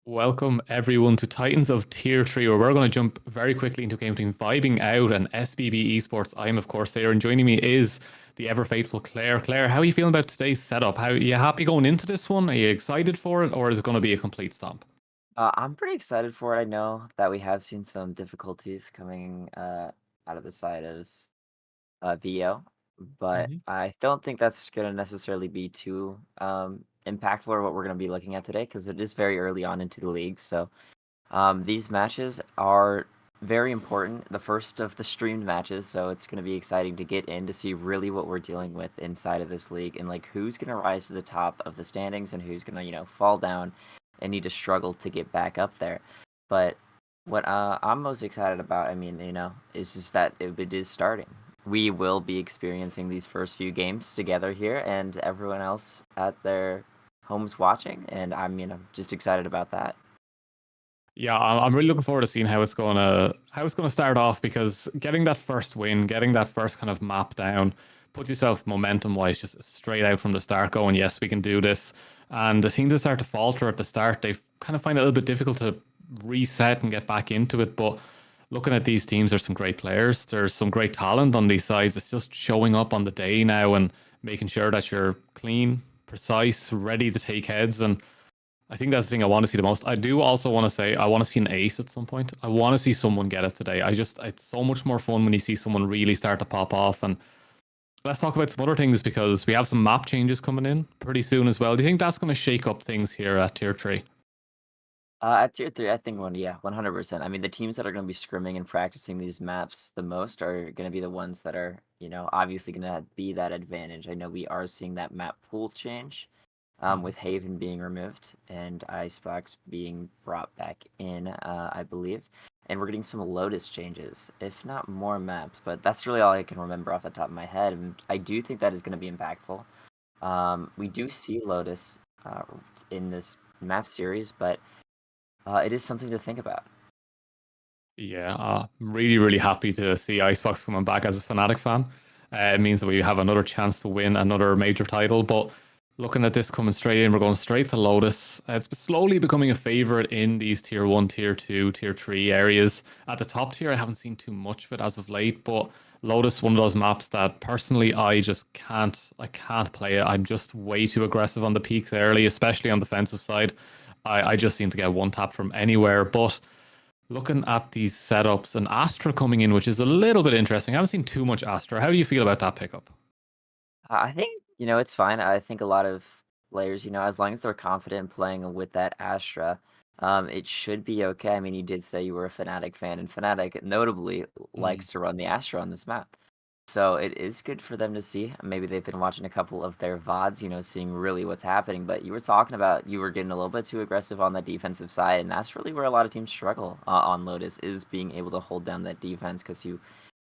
Welcome everyone to Titans of Tier 3, where we're going to jump very quickly into a game between Vibing Out and SBB Esports. I am, of course, Sarah, and joining me is the ever faithful Claire. Claire, how are you feeling about today's setup? How are you happy going into this one? Are you excited for it, or is it going to be a complete stomp? I'm pretty excited for it. I know that we have seen some difficulties coming out of the side of VO, but Mhm. I don't think that's going to necessarily be too impactful or what we're going to be looking at today because it is very early on into the league. So these matches are very important, the first of the streamed matches. So it's going to be exciting to get in to see really what we're dealing with inside of this league and like who's going to rise to the top of the standings and who's going to, fall down and need to struggle to get back up there. But what I'm most excited about, is just that it is starting. We will be experiencing these first few games together here, and everyone else at their homes watching. And I'm just excited about that. Yeah, I'm really looking forward to seeing how it's gonna start off, because getting that first win, getting that first kind of map down, put yourself momentum wise just straight out from the start, going, yes, we can do this. And the teams that start to falter at the start, they kind of find it a little bit difficult to reset and get back into it. But looking at these teams, there's some great players, there's some great talent on these sides. It's just showing up on the day now and making sure that you're clean, precise, ready to take heads. And I think that's the thing I want to see the most. I do also want to say I want to see an ace at some point. I want to see someone get it today. It's so much more fun when you see someone really start to pop off. And let's talk about some other things, because we have some map changes coming in pretty soon as well. Do you think that's going to shake up things here at Tier 3? At tier three, I think 100%. I mean, the teams that are going to be scrimming and practicing these maps the most are going to be the ones that are, obviously going to be that advantage. I know we are seeing that map pool change, with Haven being removed and Icebox being brought back in, I believe. And we're getting some Lotus changes, if not more maps, but that's really all I can remember off the top of my head. And I do think that is going to be impactful. We do see Lotus in this map series, but it is something to think about. Yeah, I'm really, really happy to see Icebox coming back as a Fnatic fan. It means that we have another chance to win another major title. But looking at this coming straight in, we're going straight to Lotus. It's slowly becoming a favorite in these tier 1, tier 2, tier 3 areas. At the top tier, I haven't seen too much of it as of late, but Lotus, one of those maps that personally I can't play it. I'm just way too aggressive on the peaks early, especially on the defensive side. I just seem to get one tap from anywhere. But looking at these setups, and Astra coming in, which is a little bit interesting. I haven't seen too much Astra. How do you feel about that pickup? I think, it's fine. I think a lot of players, as long as they're confident in playing with that Astra, it should be okay. I mean, you did say you were a Fnatic fan, and Fnatic notably Mm. likes to run the Astra on this map. So it is good for them to see. Maybe they've been watching a couple of their VODs, seeing really what's happening. But you were talking about you were getting a little bit too aggressive on the defensive side, and that's really where a lot of teams struggle on Lotus, is being able to hold down that defense, because you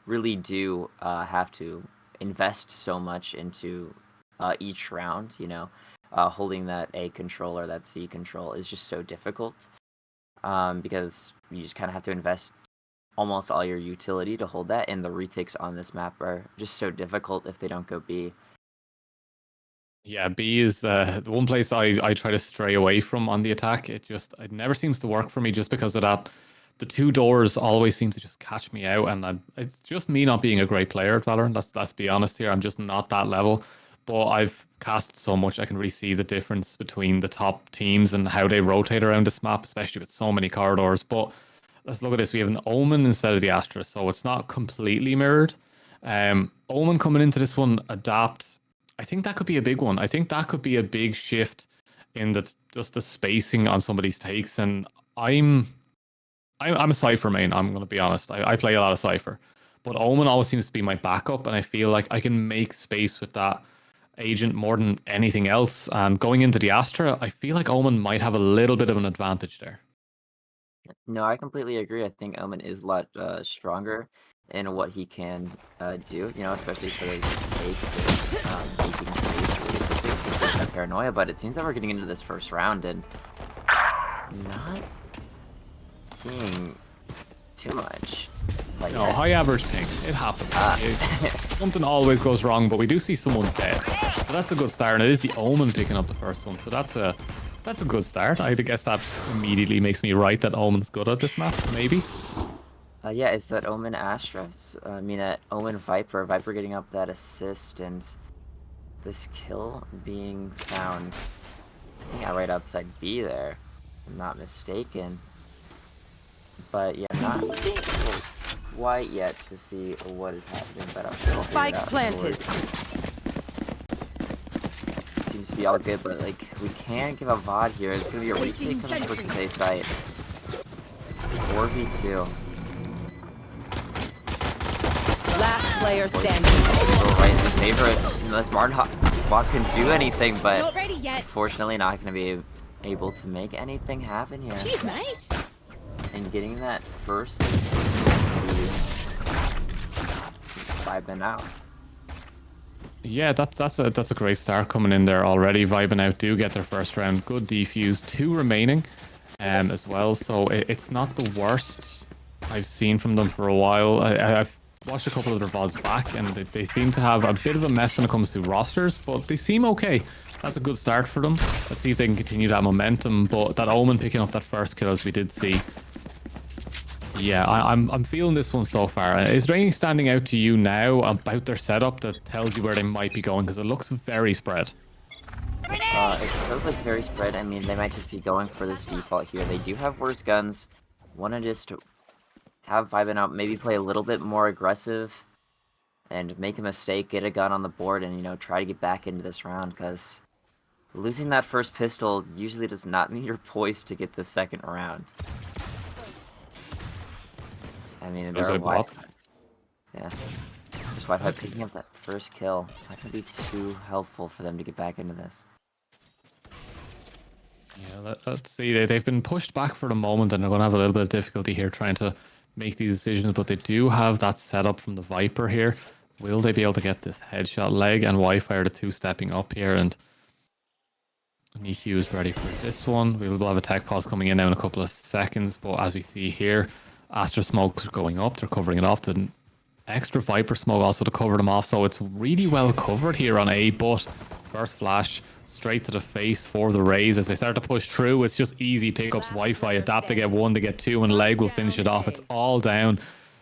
really do have to invest so much into each round. Holding that A control or that C control is just so difficult, because you just kind of have to invest almost all your utility to hold that, and the retakes on this map are just so difficult if they don't go B. Yeah, B is the one place I try to stray away from on the attack. It never seems to work for me just because of that. The two doors always seem to just catch me out, and it's just me not being a great player at Valorant. Let's be honest here. I'm just not that level. But I've cast so much, I can really see the difference between the top teams and how they rotate around this map, especially with so many corridors. But let's look at this. We have an Omen instead of the Astra, so it's not completely mirrored. Omen coming into this one, adapt. I think that could be a big one. I think that could be a big shift in just the spacing on some of these takes. And I'm a Cypher main. I'm going to be honest. I play a lot of Cypher, but Omen always seems to be my backup, and I feel like I can make space with that agent more than anything else. And going into the Astra, I feel like Omen might have a little bit of an advantage there. No, I completely agree. I think Omen is a lot stronger in what he can do, especially for those takes and making space really quickly, especially with that paranoia. But it seems that we're getting into this first round and not seeing too much. But No, high average ping. It happens. Something always goes wrong, but we do see someone dead. So that's a good start. And it is the Omen picking up the first one. So that's a good start. I guess that immediately makes me right that Omen's good at this map, maybe. Yeah, it's that Omen Astra. That Omen Viper. Viper getting up that assist and this kill being found, I think, right outside B there. If I'm not mistaken. But yeah, not quite yet to see what is happening, but I'm sure we'll figure it out. Spike planted. Seems to be all good, but like we can't give a VOD here. It's gonna be a retake on the first A site. 4v2. Last player standing. Go right in the favor unless Marnbot can do anything, but Not ready yet. unfortunately not gonna be able to make anything happen here. Cheers, mate. And getting that first Vibin out. Yeah, that's a great start coming in there already. Vibin out do get their first round. Good defuse. 2 remaining as well. So it's not the worst I've seen from them for a while. I've watched a couple of their VODs back, and they seem to have a bit of a mess when it comes to rosters, but they seem okay. That's a good start for them. Let's see if they can continue that momentum. But that Omen picking up that first kill, as we did see. Yeah, I'm feeling this one so far. Is there anything standing out to you now about their setup that tells you where they might be going? Because it looks very spread. It feels like very spread. I mean, they might just be going for this default here. They do have worse guns. Want to just have Vibin out, maybe play a little bit more aggressive and make a mistake, get a gun on the board, and, try to get back into this round, because losing that first pistol usually does not mean you're poised to get the second round. I mean, they're Wi-Fi. Yeah. Just Wi-Fi picking up that first kill. Not gonna be too helpful for them to get back into this. Yeah, let's see. They've been pushed back for the moment, and they're going to have a little bit of difficulty here trying to make these decisions, but they do have that setup from the Viper here. Will they be able to get this headshot? Leg and Wi-Fi are the 2 stepping up here, and Niku is ready for this one. We'll have a tech pause coming in now in a couple of seconds, but as we see here, Astra smokes are going up. They're covering it off. The extra Viper smoke also to cover them off, so it's really well covered here on A, but first flash straight to the face for the Rays as they start to push through. It's just easy pickups. Wi-Fi adapt to get 1, to get 2, and Leg will finish it off. It's all down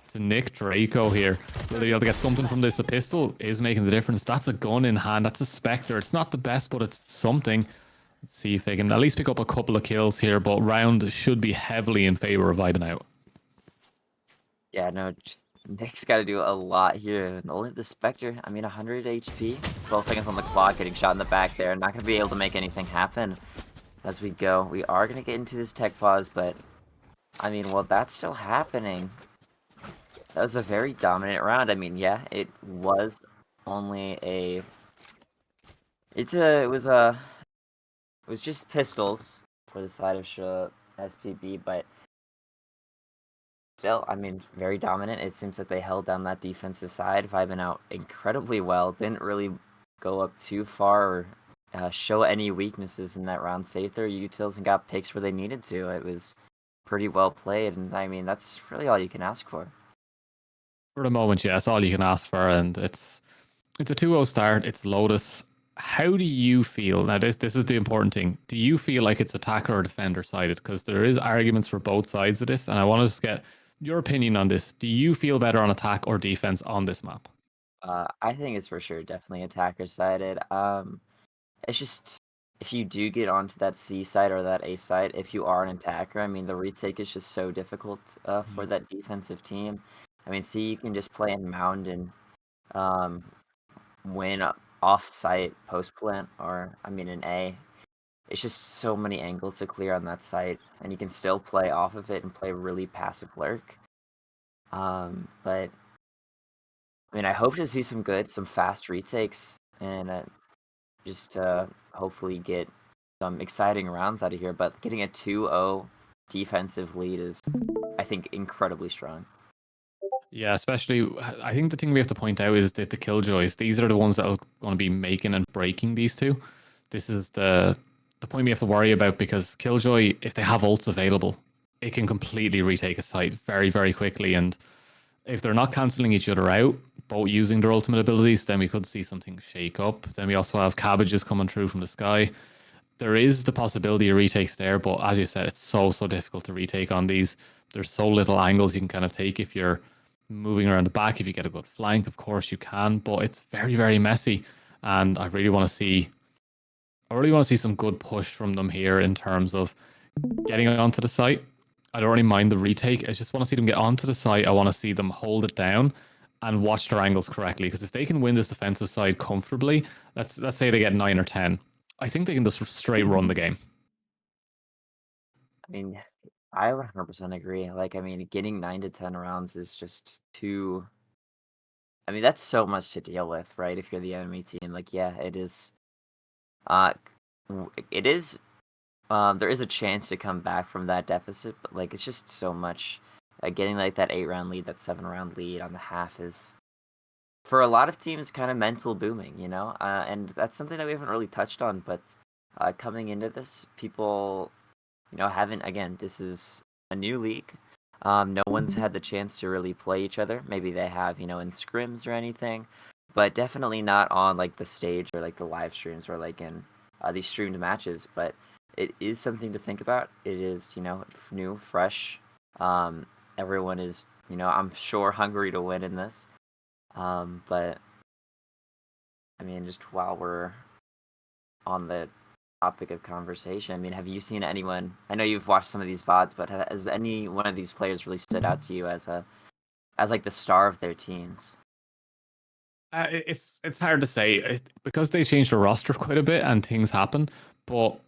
to Nick Draco here. Will they be able to get something from this? A pistol is making the difference. That's a gun in hand. That's a Spectre. It's not the best, but it's something. Let's see if they can at least pick up a couple of kills here, but round should be heavily in favor of Vibin out. Yeah, no, Nick's got to do a lot here. And only the Spectre, 100 HP, 12 seconds on the clock, getting shot in the back there. Not going to be able to make anything happen as we go. We are going to get into this tech pause, but, while that's still happening, that was a very dominant round. Yeah, it was only a... It was just pistols for the side of SPB, but still, very dominant. It seems that they held down that defensive side, Vibin out incredibly well. Didn't really go up too far or show any weaknesses in that round. Saved their utils and got picks where they needed to. It was pretty well played, and I mean that's really all you can ask for. For the moment, yeah, that's all you can ask for, and it's a 2-0 start. It's Lotus. How do you feel now? This is the important thing. Do you feel like it's attacker or defender sided? Because there is arguments for both sides of this, and I want to just get your opinion on this. Do you feel better on attack or defense on this map? I think it's for sure definitely attacker sided. It's just if you do get onto that C side or that A side, if you are an attacker, I mean the retake is just so difficult for that defensive team. I mean, C you can just play in mound and um, win off site post plant, or I mean in A. It's just so many angles to clear on that site, and you can still play off of it and play really passive lurk. But I mean, I hope to see some fast retakes, and just hopefully get some exciting rounds out of here. But getting a 2-0 defensive lead is, I think, incredibly strong. Yeah, especially I think the thing we have to point out is that the killjoys, these are the ones that are going to be making and breaking these two. This is the point we have to worry about, because killjoy, if they have ults available, it can completely retake a site very, very quickly. And if they're not cancelling each other out, both using their ultimate abilities, then we could see something shake up. Then we also have cabbages coming through from the sky. There is the possibility of retakes there, but as you said, it's so difficult to retake on these. There's so little angles you can kind of take if you're moving around the back. If you get a good flank, of course you can, but it's very, very messy. And I really want to see some good push from them here in terms of getting onto the site. I don't really mind the retake. I just want to see them get onto the site. I want to see them hold it down and watch their angles correctly. Because if they can win this defensive side comfortably, let's say they get 9 or 10, I think they can just straight run the game. I mean, I 100% agree. Like, I mean, getting 9 to 10 rounds is just too. I mean, that's so much to deal with, right? If you're the enemy team, like, yeah, it is. Uh, it is. There is a chance to come back from that deficit, but like, it's just so much. Getting like that 8-round lead, that 7-round lead on the half is, for a lot of teams, kind of mental booming, you know? And that's something that we haven't really touched on, but coming into this, people, you know, haven't, again, this is a new league. No one's had the chance to really play each other. Maybe they have, you know, in scrims or anything, but definitely not on like the stage or like the live streams or like in these streamed matches. But it is something to think about. It is, you know, new, fresh. Everyone is, you know, I'm sure hungry to win in this. But I mean, just while we're on the topic of conversation, I mean, have you seen anyone? I know you've watched some of these VODs, but has any one of these players really stood out to you as like the star of their teams? It's hard to say because they changed the roster quite a bit and things happen. But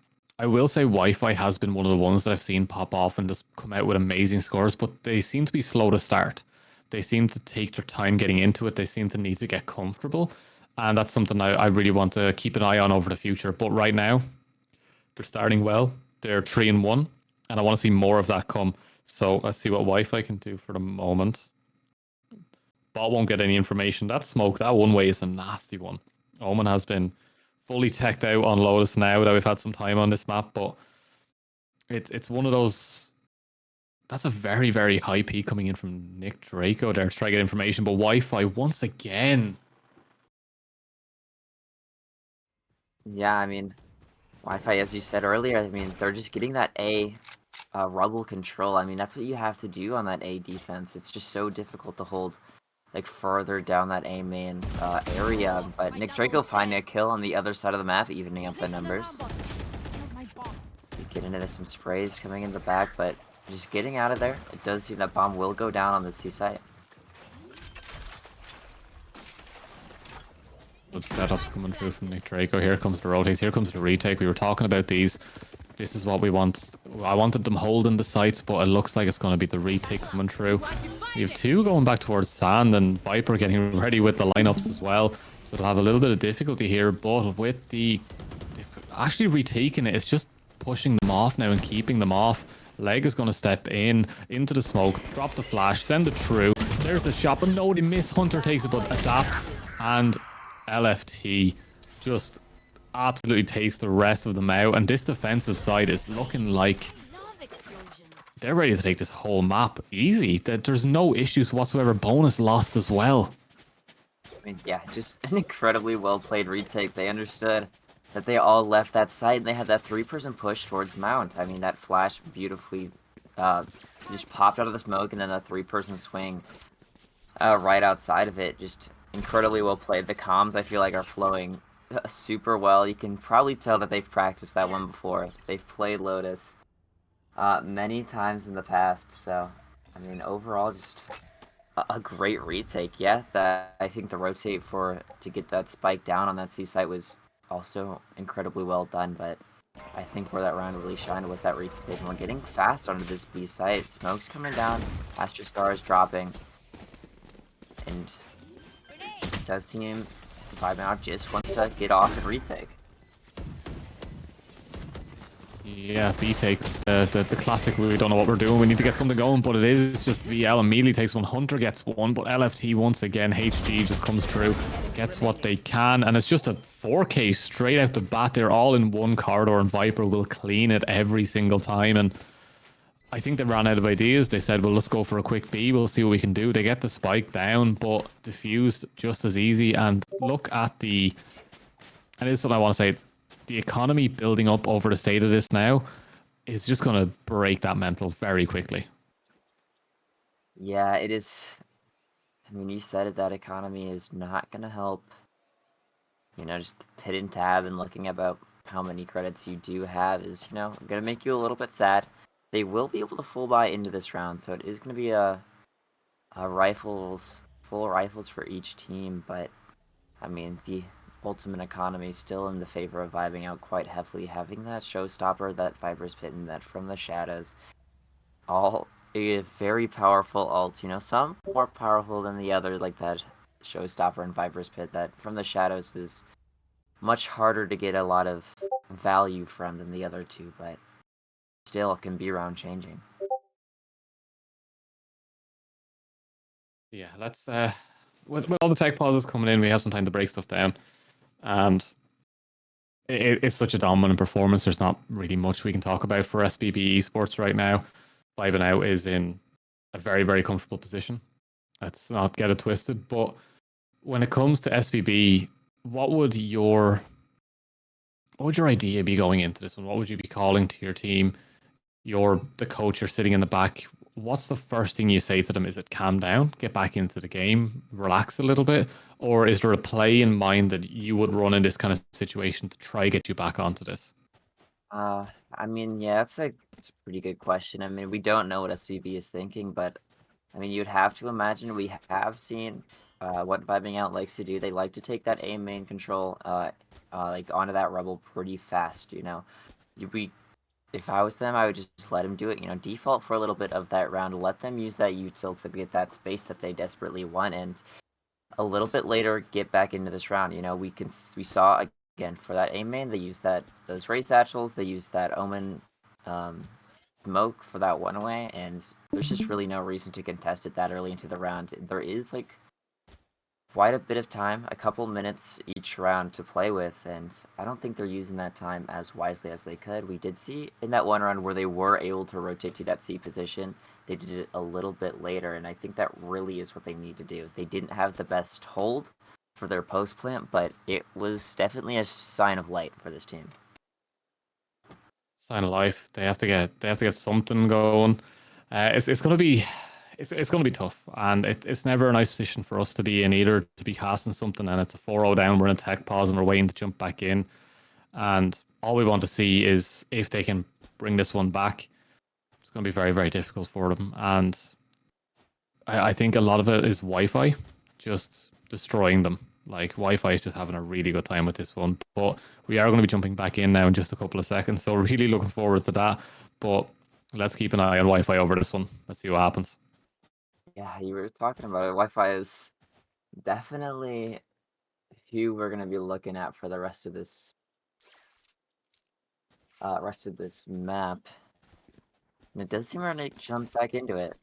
I will say Wi-Fi has been one of the ones that I've seen pop off and just come out with amazing scores. But they seem to be slow to start. They seem to take their time getting into it. They seem to need to get comfortable, and that's something I really want to keep an eye on over the future. But right now, they're starting well. They're 3-1, and I want to see more of that come. So let's see what Wi-Fi can do for the moment. Bot won't get any information. That smoke, that one way is a nasty one. Omen has been fully teched out on Lotus now that we've had some time on this map, but it's one of those. That's a very, very high peak coming in from Nick Draco there to try to get information, but Wi-Fi once again. Yeah, I mean, Wi-Fi, as you said earlier, I mean, they're just getting that A rubble control. I mean, that's what you have to do on that A defense. It's just so difficult to hold like further down that A main area. But Nick Draco finding a kill on the other side of the map, evening up the numbers. You get into some sprays coming in the back, but just getting out of there. It does seem that bomb will go down on the C site. Good setups coming through from Nick Draco. Here comes the rotates. Here comes the retake. We were talking about these. This is what we want. I wanted them holding the sites, but it looks like it's going to be the retake coming through. We have two going back towards Sand and Viper getting ready with the lineups as well. So they'll have a little bit of difficulty here, but with the actually retaking it, it's just pushing them off now and keeping them off. Leg is going to step into the smoke, drop the flash, send it through. There's the shot, but no, they miss. Hunter takes it, but adapt, and LFT just absolutely takes the rest of them out. And this defensive side is looking like they're ready to take this whole map easy. There's no issues whatsoever. Bonus lost as well. I mean, yeah, just an incredibly well played retake. They understood that they all left that site and they had that 3-person push towards Mount. I mean, that flash beautifully just popped out of the smoke, and then a 3-person swing right outside of it. Just incredibly well played. The comms, I feel like, are flowing super well. You can probably tell that they've practiced that one before. They've played Lotus many times in the past, so I mean, overall, just a great retake. Yeah, that I think the rotate to get that spike down on that C site was also incredibly well done, but I think where that round really shined was that retake, and we're getting fast onto this B site. Smoke's coming down, Astro Star is dropping, and it does seem Vibin out just wants to get off and retake. Yeah, B takes the classic, we don't know what we're doing, we need to get something going, but it is just VL immediately takes one, Hunter gets one, but LFT once again, HG just comes through, gets what they can, and it's just a 4K straight out the bat. They're all in one corridor, and Viper will clean it every single time, and I think they ran out of ideas. They said, well, let's go for a quick B, we'll see what we can do. They get the spike down, but defused just as easy, and look at and this is something I want to say, the economy building up over the state of this now is just going to break that mental very quickly. Yeah, it is. I mean, you said it, that economy is not going to help. You know, just hitting tab and looking about how many credits you do have is, you know, going to make you a little bit sad. They will be able to full buy into this round, so it is going to be a full rifles for each team, but I mean, the ultimate economy is still in the favor of vibing out quite heavily, having that showstopper, that Viper's Pit, and that From the Shadows, all a very powerful ult. You know, some more powerful than the others, like that showstopper and Viper's Pit. That From the Shadows is much harder to get a lot of value from than the other two, but still can be round changing. Yeah, let's with all the tech pauses coming in, we have some time to break stuff down, and it's such a dominant performance. There's not really much we can talk about for SBB Esports right now. Vibin out is in a very, very comfortable position. Let's not get it twisted. But when it comes to SBB, what would your idea be going into this one? What would you be calling to your team? You're the coach, you're sitting in the back. What's the first thing you say to them? Is it calm down, get back into the game, relax a little bit? Or is there a play in mind that you would run in this kind of situation to try get you back onto this? I mean, yeah, it's a pretty good question. I mean, we don't know what SVB is thinking, but I mean, you'd have to imagine we have seen what Vibing Out likes to do. They like to take that aim main control like onto that rebel pretty fast, you know. If I was them, I would just let them do it, you know, default for a little bit of that round, let them use that util to get that space that they desperately want, and a little bit later get back into this round. You know, we saw again for that aim main, they used those raid satchels, they used that omen smoke for that one away, and there's just really no reason to contest it that early into the round. There is like quite a bit of time, a couple minutes each round to play with, and I don't think they're using that time as wisely as they could. We did see in that one round where they were able to rotate to that C position, they did it a little bit later, and I think that really is what they need to do. They didn't have the best hold for their post plant, but it was definitely a sign of light for this team. Sign of life. They have to get something going. It's gonna be it's gonna be tough, and it's never a nice position for us to be in either, to be casting something and it's a 4-0 down, we're in a tech pause and we're waiting to jump back in, and all we want to see is if they can bring this one back. It's gonna be very, very difficult for them, and I think a lot of it is Wi-Fi just destroying them. Like, Wi-Fi is just having a really good time with this one. But we are going to be jumping back in now in just a couple of seconds. So really looking forward to that. But let's keep an eye on Wi-Fi over this one. Let's see what happens. Yeah, you were talking about it. Wi-Fi is definitely who we're going to be looking at for the rest of this map. And it does seem we're going to jump back into it.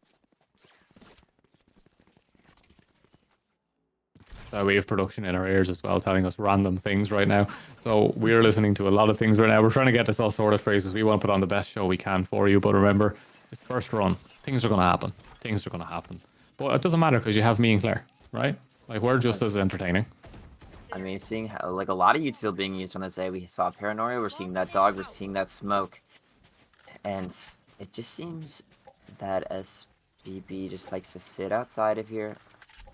So we have production in our ears as well, telling us random things right now. So we're listening to a lot of things right now. We're trying to get this all sorted for you because we want to put on the best show we can for you. But remember, It's first run. Things are going to happen. Things are going to happen. But it doesn't matter because you have me and Claire, right? Like, we're just as entertaining. I mean, seeing how, like, a lot of util being used on this A. We saw Paranoia, we're seeing that dog, we're seeing that smoke. And it just seems that SBB just likes to sit outside of here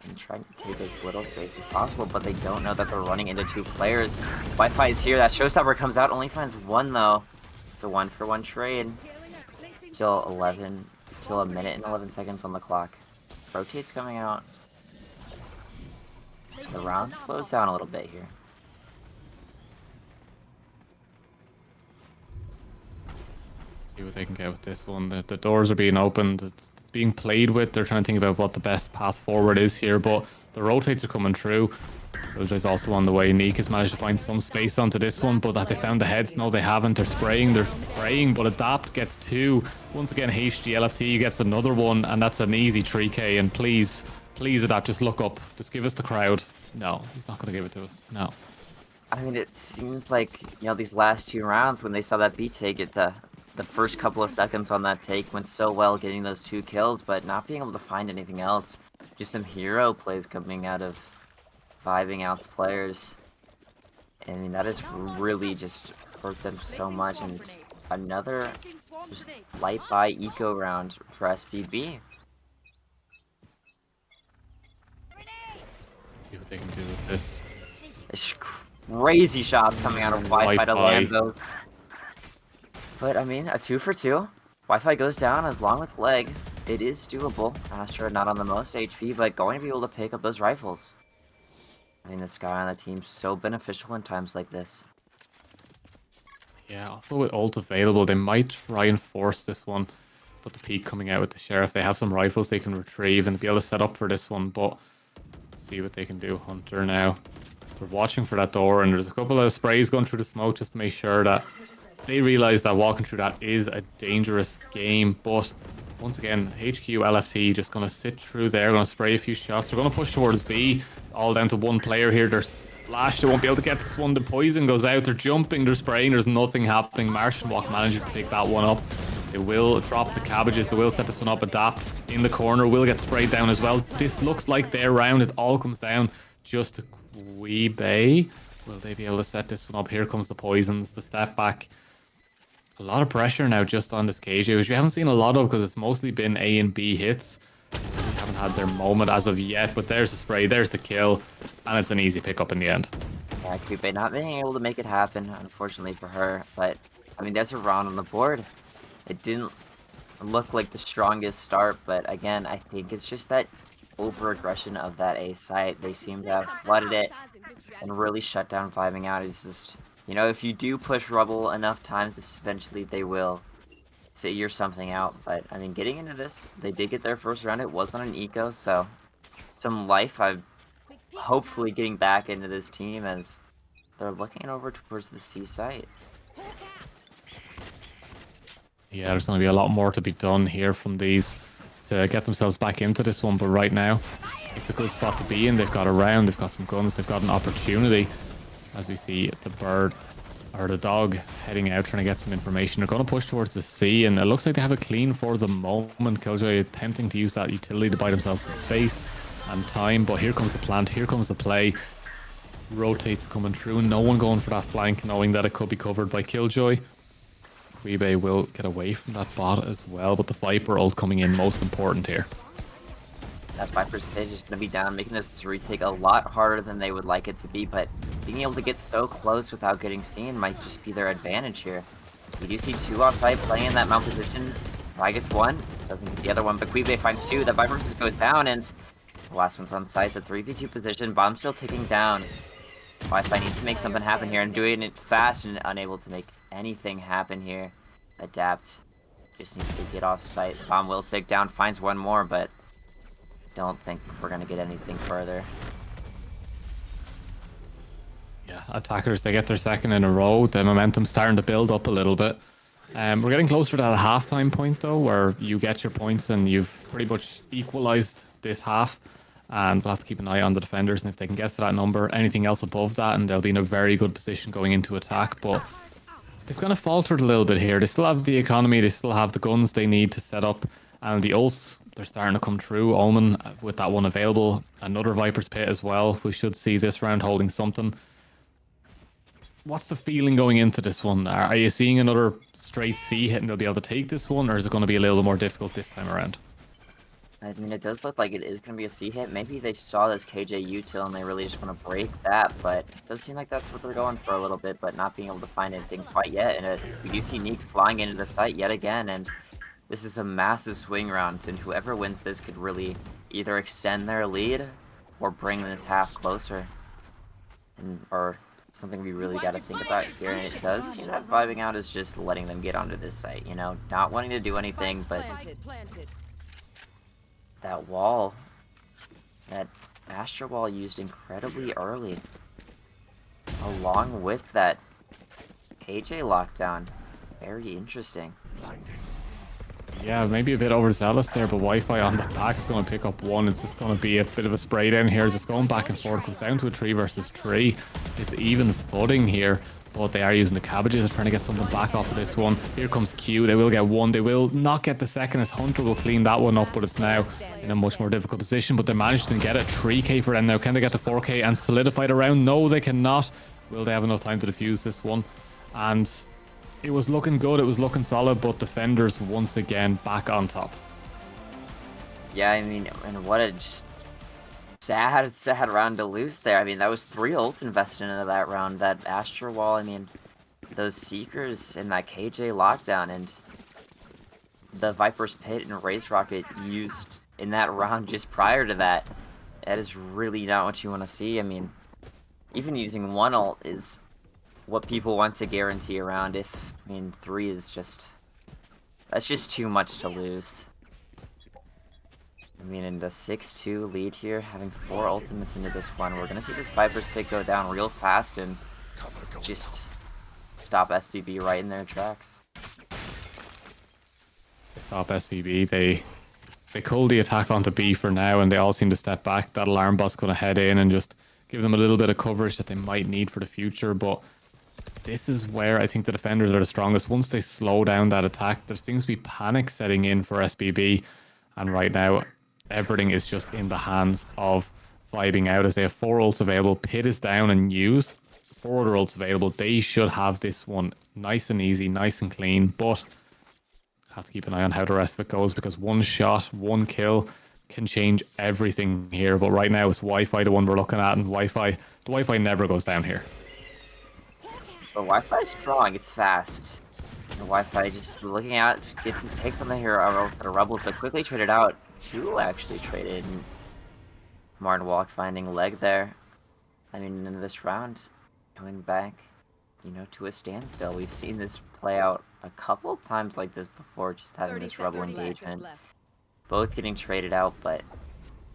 and try to take as little space as possible, but they don't know that they're running into 2 players. Wi-Fi is here, that showstopper comes out, only finds 1 though. It's a 1-for-1 trade. Still a minute and 11 seconds on the clock. Rotate's coming out. The round slows down a little bit here. See what they can get with this one. The doors are being opened. It's being played with. They're trying to think about what the best path forward is here, but the rotates are coming through. Killjoy's also on the way. Neek has managed to find some space onto this one, but have they found the heads? No, they haven't. They're spraying, they're praying, but Adapt gets 2. Once again, HGLFT gets another one, and that's an easy 3k. And please, Adapt, just look up. Just give us the crowd. No, he's not going to give it to us. No. I mean, it seems like, you know, these last 2 rounds, when they saw that B take it, the first couple of seconds on that take went so well, getting those 2 kills, but not being able to find anything else. Just some hero plays coming out of vibing out players. I mean, that has really just hurt them so much. And another just light by eco round for SBB. See what they can do with this. It's crazy shots coming out of Wi-Fi to land those. But I mean, a 2 for 2. Wi-Fi goes down as long with leg. It is doable. Astra not on the most HP, but going to be able to pick up those rifles. I mean, this guy on the team's so beneficial in times like this. Yeah, also with ult available, they might try and force this one. But the peak coming out with the Sheriff, they have some rifles they can retrieve and be able to set up for this one. But see what they can do. Hunter now. They're watching for that door, and there's a couple of sprays going through the smoke just to make sure that they realize that walking through that is a dangerous game. But once again, HQ LFT just going to sit through there, going to spray a few shots. They're going to push towards B. It's all down to 1 player here. They're splashed. They won't be able to get this one. The poison goes out. They're jumping. They're spraying. There's nothing happening. Martian Walk manages to pick that one up. They will drop the cabbages. They will set this one up. Adapt in the corner. Will get sprayed down as well. This looks like their round. It all comes down just to Vibin. Will they be able to set this one up? Here comes the poisons. The step back. A lot of pressure now just on this KJ, which we haven't seen a lot of because it's mostly been A and B hits. They haven't had their moment as of yet, but there's the spray, there's the kill, and it's an easy pickup in the end. Yeah, Vibin not being able to make it happen, unfortunately for her. But, I mean, there's a round on the board. It didn't look like the strongest start, but again, I think it's just that over-aggression of that A site. They seem to have flooded it and really shut down Vibing out. It's just... You know, if you do push Rubble enough times, eventually they will figure something out. But, I mean, getting into this, they did get their first round. It wasn't an eco, so some life. I'm hopefully getting back into this team as they're looking over towards the C site. Yeah, there's going to be a lot more to be done here from these to get themselves back into this one. But right now, it's a good spot to be in. They've got a round, they've got some guns, they've got an opportunity. As we see the bird or the dog heading out trying to get some information. They're going to push towards the C, and it looks like they have it clean for the moment. Killjoy attempting to use that utility to buy themselves some space and time, but here comes the plant, here comes the play. Rotates coming through, no one going for that flank, knowing that it could be covered by Killjoy. Vibin will get away from that bot as well, but the Viper ult coming in most important here. That Viper's pitch is going to be down, making this retake a lot harder than they would like it to be, but being able to get so close without getting seen might just be their advantage here. We do see 2 offside playing in that mount position. Fly gets 1, doesn't get the other one, but Vibin finds 2. The Viper just goes down, and the last one's on site. It's a 3v2 position. Bomb still ticking down. Wi-Fi needs to make something happen here, and doing it fast and unable to make anything happen here. Adapt just needs to get off site. Bomb will tick down, finds 1 more, but don't think we're going to get anything further. Yeah, attackers, they get their second in a row. The momentum's starting to build up a little bit. We're getting closer to that halftime point, though, where you get your points and you've pretty much equalized this half. And we'll have to keep an eye on the defenders, and if they can get to that number, anything else above that, and they'll be in a very good position going into attack. But they've kind of faltered a little bit here. They still have the economy, they still have the guns they need to set up, and the ults, they're starting to come true. Omen with that one available, another Viper's Pit as well. We should see this round holding something. What's the feeling going into this one? Are you seeing another straight C hit and they'll be able to take this one, or is it going to be a little bit more difficult this time around? I mean, it does look like it is going to be a C hit. Maybe they saw this KJ util and they really just want to break that, but it does seem like that's what they're going for a little bit, but not being able to find anything quite yet. And we do see Neek flying into the site yet again, and this is a massive swing round, and whoever wins this could really either extend their lead or bring this half closer. Or something we really got to think about here, and it does seem that Vibing Out is just letting them get onto this site, you know, not wanting to do anything, but that wall, that Astra wall used incredibly early, along with that KJ lockdown. Very interesting. Yeah, maybe a bit overzealous there, but Wi-Fi on the back is going to pick up one. It's just going to be a bit of a spray down here as it's going back and forth. It comes down to a 3 versus 3. It's even footing here, but they are using the cabbages. They're trying to get something back off of this one. Here comes Q. They will get one. They will not get the second as Hunter will clean that one up, but it's now in a much more difficult position. But they managed to get a 3k for them now. Can they get the 4k and solidify the round? No, they cannot. Will they have enough time to defuse this one? And it was looking good, it was looking solid, but defenders once again back on top. Yeah, I mean, and what a just sad round to lose there. I mean, that was 3 ults invested into that round. That Astra wall, I mean, those Seekers and that KJ lockdown and the Viper's Pit and Race Rocket used in that round just prior to that. That is really not what you want to see. I mean, even using 1 ult is what people want to guarantee around. I mean, 3 is just, that's just too much to lose. I mean, in the 6-2 lead here, having 4 ultimates into this one, we're gonna see this Viper's Pit go down real fast and just stop SBB right in their tracks. Stop SBB, they called the attack onto B for now, and they all seem to step back. That alarm bot's gonna head in and just give them a little bit of coverage that they might need for the future, but this is where I think the defenders are the strongest. Once they slow down that attack, there seems to be panic setting in for SBB. And right now, everything is just in the hands of Vibing Out as they have 4 ults available. Pit is down and used. 4 other ults available. They should have this one nice and easy, nice and clean. But have to keep an eye on how the rest of it goes, because 1 shot, 1 kill can change everything here. But right now, it's Wi-Fi the one we're looking at. And the Wi-Fi never goes down here. But Wi-Fi is strong, it's fast. And Wi-Fi just looking out, gets some takes on the hero for the Rebels, but quickly traded out. Two actually traded. And Martin Walk finding leg there. I mean, in this round, going back, you know, to a standstill. We've seen this play out a couple times like this before, just having this Rebel engagement. Both getting traded out, but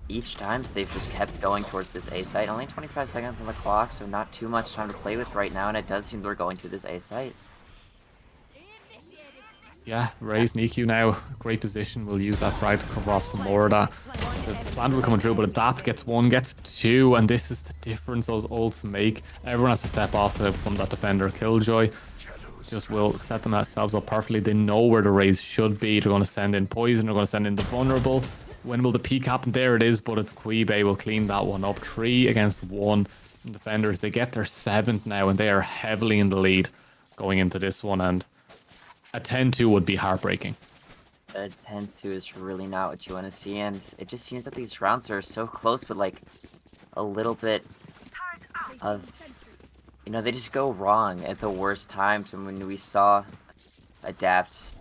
each time they've just kept going towards this A site. Only 25 seconds on the clock, so not too much time to play with right now, and it does seem they're going to this A site. Yeah, Raze Niku now, great position. We'll use that frag to cover off some more of that. The plan will come through, but Adapt gets 1, gets 2, and this is the difference those ults make. Everyone has to step off from that defender. Killjoy just will set themselves up perfectly. They know where the Raze should be. They're going to send in Poison, they're going to send in the Vulnerable. When will the peak happen? There it is, but it's Quibe will clean that one up. 3 against 1 defenders. They get their 7th now, and they are heavily in the lead going into this one, and a 10-2 would be heartbreaking. A 10-2 is really not what you want to see, and it just seems that these rounds are so close, but like a little bit of, you know, they just go wrong at the worst times. And when we saw Adapt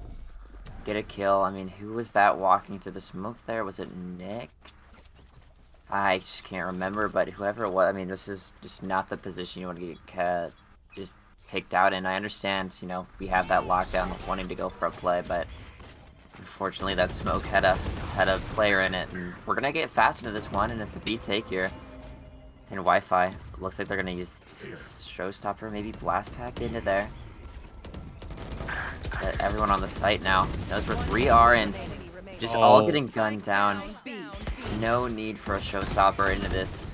get a kill, I mean, who was that walking through the smoke there? Was it Nick? I just can't remember, but whoever it was, I mean, this is just not the position you want to get just picked out in. I understand, you know, we have that lockdown of wanting to go for a play, but unfortunately that smoke had a player in it, and we're gonna get fast into this one, and it's a B take here. And Wi-Fi, looks like they're gonna use Showstopper, maybe Blast Pack into there. But everyone on the site now knows where 3 are, and just all getting gunned down. No need for a Showstopper into this.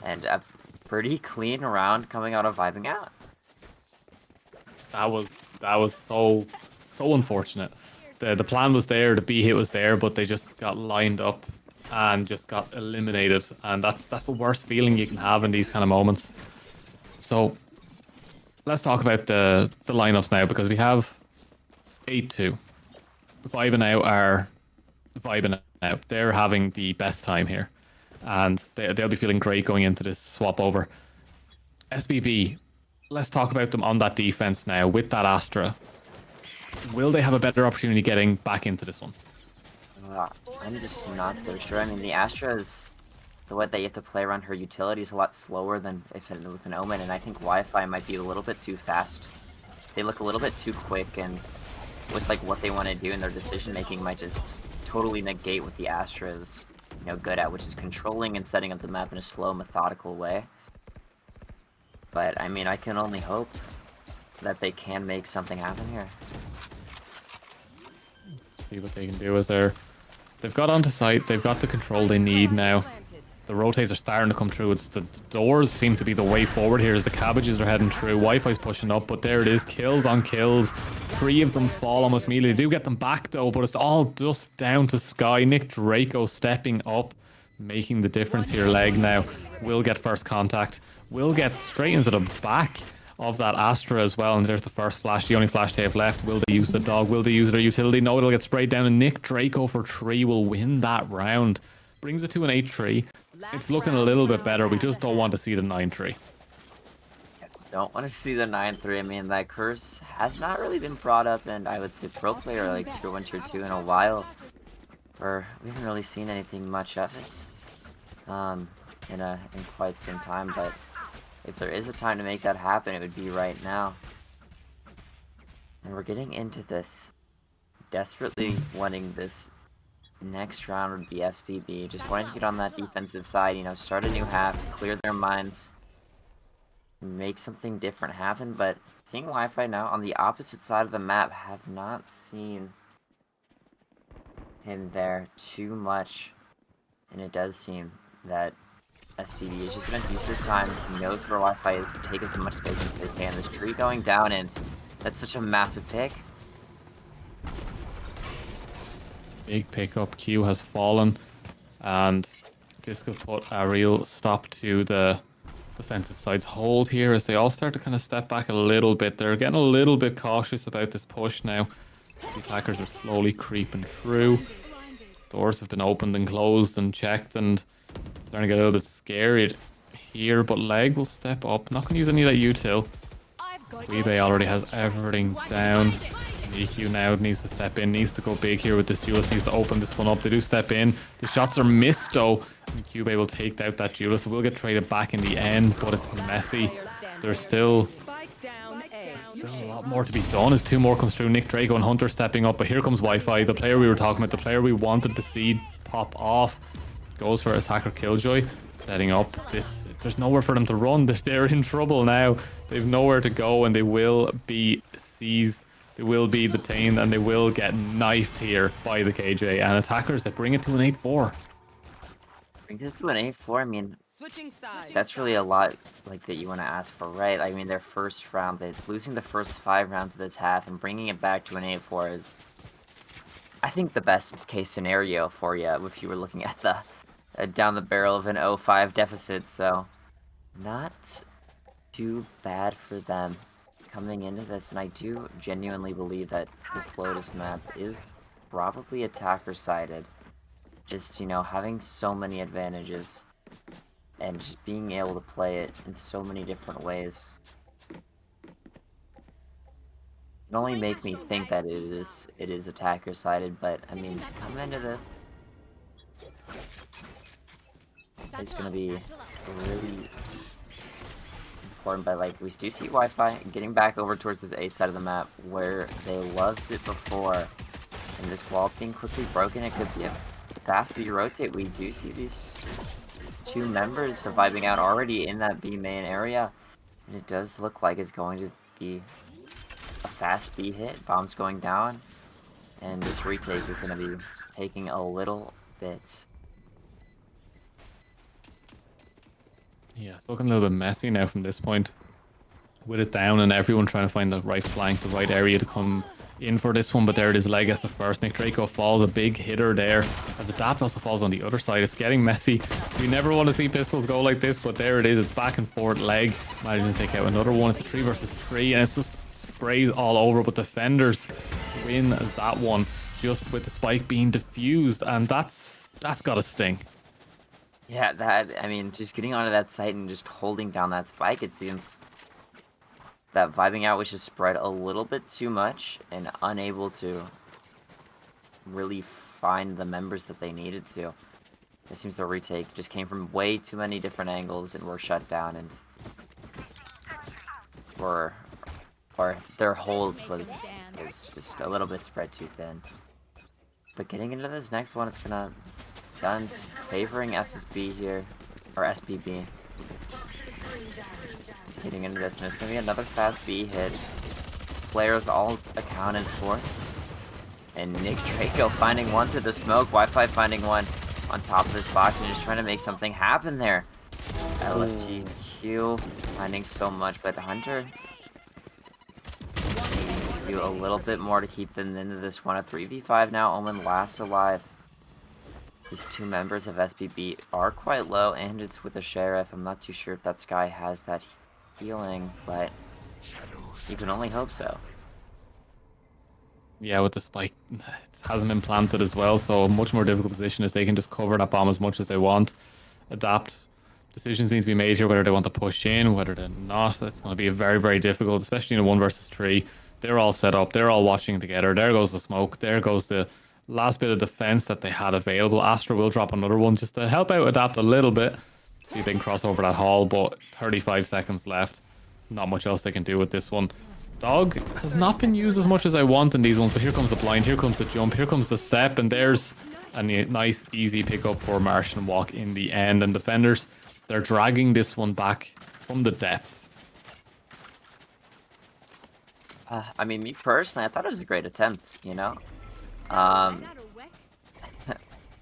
And a pretty clean round coming out of Vibing Out. that was so unfortunate. The plan was there, the B hit was there, but they just got lined up and just got eliminated. And that's the worst feeling you can have in these kind of moments. So let's talk about the lineups now, because we have 8-2. Vibin out are vibing out. They're having the best time here, and they'll be feeling great going into this swap over. SBB, let's talk about them on that defense now with that Astra. Will they have a better opportunity getting back into this one? I'm just not so sure. I mean, the Astra is the way that you have to play around her utility is a lot slower than if it with an Omen, and I think Wi-Fi might be a little bit too fast. They look a little bit too quick, and with like what they want to do in their decision making might just totally negate what the Astra is, you know, good at, which is controlling and setting up the map in a slow, methodical way. But I mean, I can only hope that they can make something happen here. Let's see what they can do. They've got onto site, they've got the control they need now. The rotates are starting to come through. It's the doors seem to be the way forward here as the cabbages are heading through. Wi-Fi's pushing up, but there it is. Kills on kills. 3 of them fall almost immediately. They do get them back though, but it's all just down to Sky. Nick Draco stepping up, making the difference here. Leg now will get first contact. Will get straight into the back of that Astra as well. And there's the first flash, the only flash they have left. Will they use the dog? Will they use their utility? No, it'll get sprayed down. And Nick Draco for 3 will win that round. Brings it to an 8-3. It's looking a little bit better. We just don't want to see the 9-3. Don't want to see the 9-3. I mean, that curse has not really been brought up, and I would say pro player like tier 1, tier 2 in a while. Or we haven't really seen anything much of it in quite some time. But if there is a time to make that happen, it would be right now. And we're getting into this, desperately wanting this next round would be SPB, just wanting to get on that defensive side, you know, start a new half, clear their minds, make something different happen. But seeing Wi-Fi now on the opposite side of the map, have not seen him there too much, and it does seem that SPB is just going to use this time, knows where Wi-Fi is, take as much space as they can. This tree going down, and that's such a massive pick. Big pickup. Q has fallen, and this could put a real stop to the defensive side's hold here as they all start to kind of step back a little bit. They're getting a little bit cautious about this push now. The attackers are slowly creeping through. Doors have been opened and closed and checked, and starting to get a little bit scared here, but Leg will step up. Not going to use any of that util. Vibin already has everything down. EQ now needs to step in, needs to go big here with this duelist, needs to open this one up. They do step in. The shots are missed though, and Cube will take out that duelist. Will get traded back in the end, but it's messy. There's still a lot more to be done as 2 more comes through. Nick Draco and Hunter stepping up, but here comes Wi-Fi, the player we were talking about, the player we wanted to see pop off. Goes for attacker Killjoy, setting up this. There's nowhere for them to run. They're in trouble now. They've nowhere to go, and they will be seized. They will be detained, and they will get knifed here by the KJ and attackers that bring it to an 8-4. Bring it to an 8-4. I mean, that's really a lot like that you want to ask for, right? I mean, their first round, losing the first 5 rounds of this half and bringing it back to an 8-4 is, I think, the best case scenario for you if you were looking at the down the barrel of an 0-5 deficit. So not too bad for them coming into this, and I do genuinely believe that this Lotus map is probably attacker-sided. Just, you know, having so many advantages and just being able to play it in so many different ways can only make me think that it is attacker-sided. But I mean, to come into this, it's going to be really important. But like, we do see Wi-Fi getting back over towards this A side of the map where they loved it before, and this wall being quickly broken. It could be a fast B rotate. We do see these 2 members surviving out already in that B main area, and it does look like it's going to be a fast B hit. Bombs going down, and this retake is going to be taking a little bit. Yeah, it's looking a little bit messy now from this point. with it down and everyone trying to find the right flank, the right area to come in for this one. But there it is, Leg gets the first. Nick Draco falls, a big hitter there. As Adapt also falls on the other side. It's getting messy. We never want to see pistols go like this, but there it is. It's back and forth. Leg managing to take out another one. It's a 3 versus 3, and it's just sprays all over. But defenders win that one just with the spike being diffused, and that's got to sting. Yeah, I mean, just getting onto that site and just holding down that spike, it seems that Vibing Out was just spread a little bit too much and unable to really find the members that they needed to. It seems the retake just came from way too many different angles and were shut down, and or their hold was just a little bit spread too thin. But getting into this next one, it's gonna Guns favoring SSB here, or SPB. Getting into this, and it's gonna be another fast B hit. Players all accounted for. And Nick Draco finding one through the smoke. Wi-Fi finding one on top of this box and just trying to make something happen there. LFGQ finding so much, but Hunter do a little bit more to keep them into this one. A 3v5 now. Omen last alive. These two members of SPB are quite low, and it's with the Sheriff. I'm not too sure if that Sky has that healing, but you can only hope so. Yeah, with the spike, it hasn't been planted as well, so a much more difficult position is they can just cover that bomb as much as they want. Adapt. Decisions need to be made here, whether they want to push in, whether they're not. It's going to be very, very difficult, especially in a 1 versus 3. They're all set up. They're all watching together. There goes the smoke. There goes the last bit of defense that they had available. Astra will drop another one just to help out Adapt a little bit. See if they can cross over that hall, but 35 seconds left. Not much else they can do with this one. Dog has not been used as much as I want in these ones, but here comes the blind, here comes the jump, here comes the step, and there's a nice, easy pickup for Martian Walk in the end. And defenders, they're dragging this one back from the depths. I mean, me personally, I thought it was a great attempt, you know? That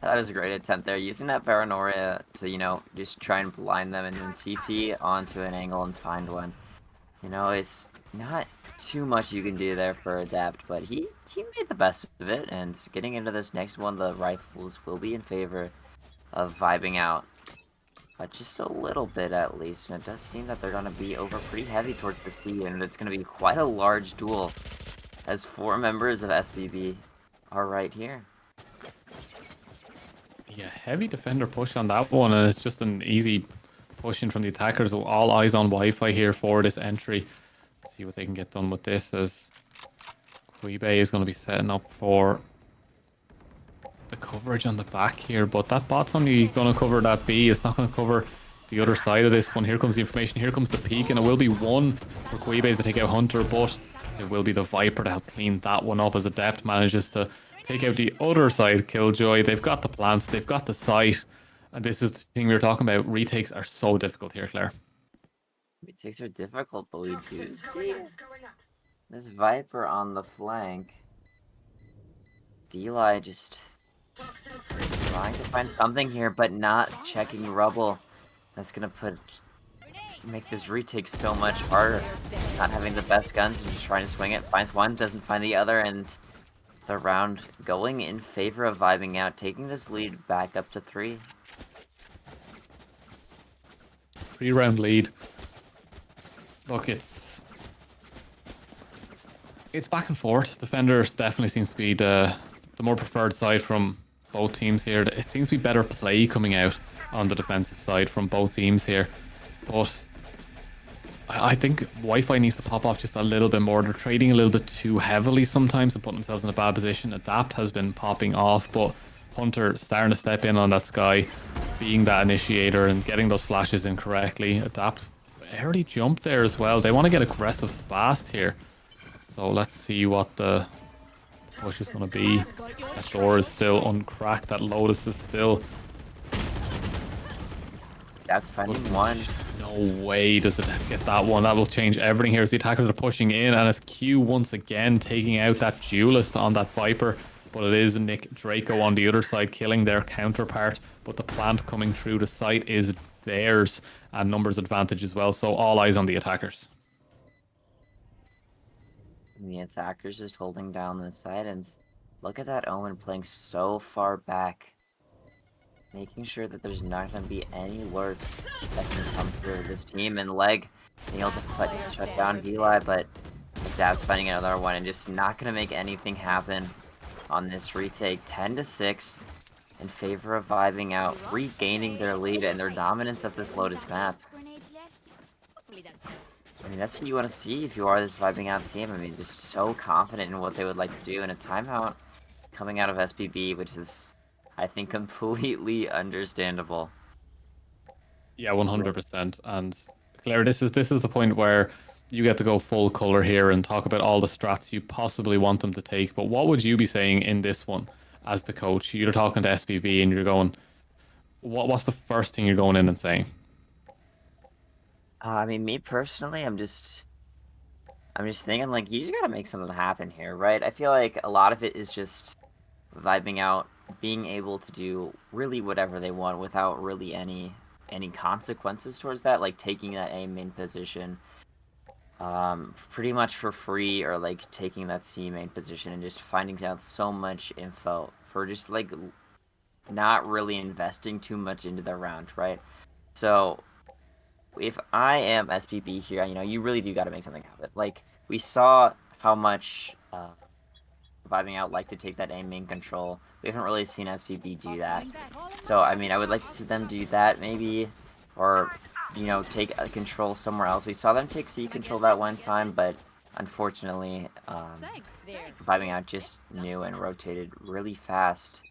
was a great attempt there, using that paranoia to, you know, just try and blind them and then TP onto an angle and find one. You know, it's not too much you can do there for Adapt, but he made the best of it, and getting into this next one, the rifles will be in favor of Vibing Out. But just a little bit at least, and it does seem that they're going to be over pretty heavy towards the C, and it's going to be quite a large duel, as 4 members of SBB are right here. Yeah, heavy defender push on that one, and it's just an easy push in from the attackers. All eyes on Wi-Fi here for this entry. Let's see what they can get done with this, as Quibe is going to be setting up for the coverage on the back here, but that bot's only going to cover that B. It's not going to cover the other side of this one. Here comes the information, here comes the peak, and it will be one for Quibe to take out Hunter, but it will be the Viper to help clean that one up as Adept manages to take out the other side. Killjoy, they've got the plants, they've got the site, and this is the thing we were talking about. Retakes are so difficult here, Claire. Retakes are difficult, but we do see this Viper on the flank. Eli just trying to find something here, but not checking rubble. That's gonna make this retake so much harder. Not having the best guns and just trying to swing it. Finds one, doesn't find the other, and the round going in favor of Vibing Out, taking this lead back up to 3. 3-round lead. Look, it's back and forth. Defender definitely seems to be the more preferred side from both teams here. It seems to be better play coming out on the defensive side from both teams here. But I think Wi-Fi needs to pop off just a little bit more. They're trading a little bit too heavily sometimes and putting themselves in a bad position. Adapt has been popping off, but Hunter starting to step in on that Sky, being that initiator and getting those flashes in correctly. Adapt early jump there as well. They want to get aggressive fast here. So let's see what the push is going to be. That door is still uncracked. That Lotus is still... That's finding one. No way does it get that one. That will change everything here as the attackers are pushing in, and it's Q once again taking out that duelist on that Viper. But it is Nick Draco on the other side killing their counterpart. But the plant coming through the site is theirs, and numbers advantage as well. So all eyes on the attackers. And the attackers just holding down this side, and look at that Omen playing so far back. Making sure that there's not going to be any lurks that can come through this team, and Leg being able to shut down Vili, but Adapt's finding another one and just not going to make anything happen on this retake. 10-6 in favor of Vibing Out, regaining their lead and their dominance at this Lotus map. I mean, that's what you want to see if you are this Vibing Out team. I mean, just so confident in what they would like to do in a timeout coming out of SPB, which is, I think, completely understandable. Yeah, 100%. And Claire, this is the point where you get to go full color here and talk about all the strats you possibly want them to take. But what would you be saying in this one as the coach? You're talking to SPB and you're going, what's the first thing you're going in and saying? I mean, me personally, I'm just thinking, like, you just gotta make something happen here, right? I feel like a lot of it is just Vibing Out, being able to do really whatever they want without really any consequences towards that, like taking that A main position pretty much for free, or like taking that C main position and just finding out so much info for just like not really investing too much into the round, right? So if I am SPB here, you know, you really do got to make something happen. Like, we saw how much Vibing Out like to take that aim main control. We haven't really seen SPB do that. So, I mean, I would like to see them do that, maybe. Or, you know, take control somewhere else. We saw them take C control that one time, but unfortunately, Vibing Out just knew and rotated really fast.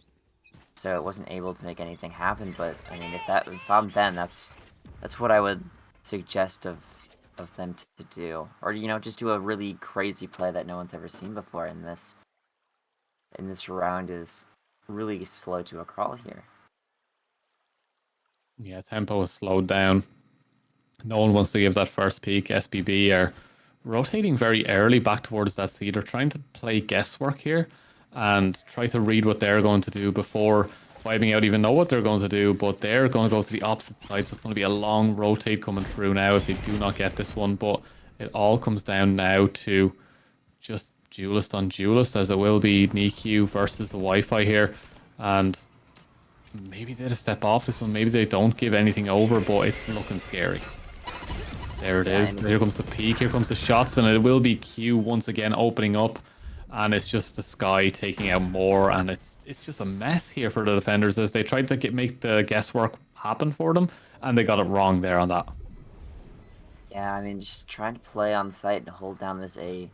So it wasn't able to make anything happen, but, I mean, if I'm them, that's what I would suggest of them to do. Or, you know, just do a really crazy play that no one's ever seen before in this round is really slow to a crawl here. Yeah, tempo is slowed down. No one wants to give that first peek. SPB are rotating very early back towards that C. They're trying to play guesswork here and try to read what they're going to do before Vibing Out even know what they're going to do, but they're going to go to the opposite side, so it's going to be a long rotate coming through now if they do not get this one. But it all comes down now to just duelist on duelist, as it will be Niku versus the Wi-Fi here. And maybe they just step off this one, maybe they don't give anything over, but it's looking scary. There it is. Here comes the peak, here comes the shots, and it will be Q once again opening up. And it's just the Sky taking out more, and it's just a mess here for the defenders as they tried to make the guesswork happen for them, and they got it wrong there on that. Yeah, I mean, just trying to play on site and hold down this A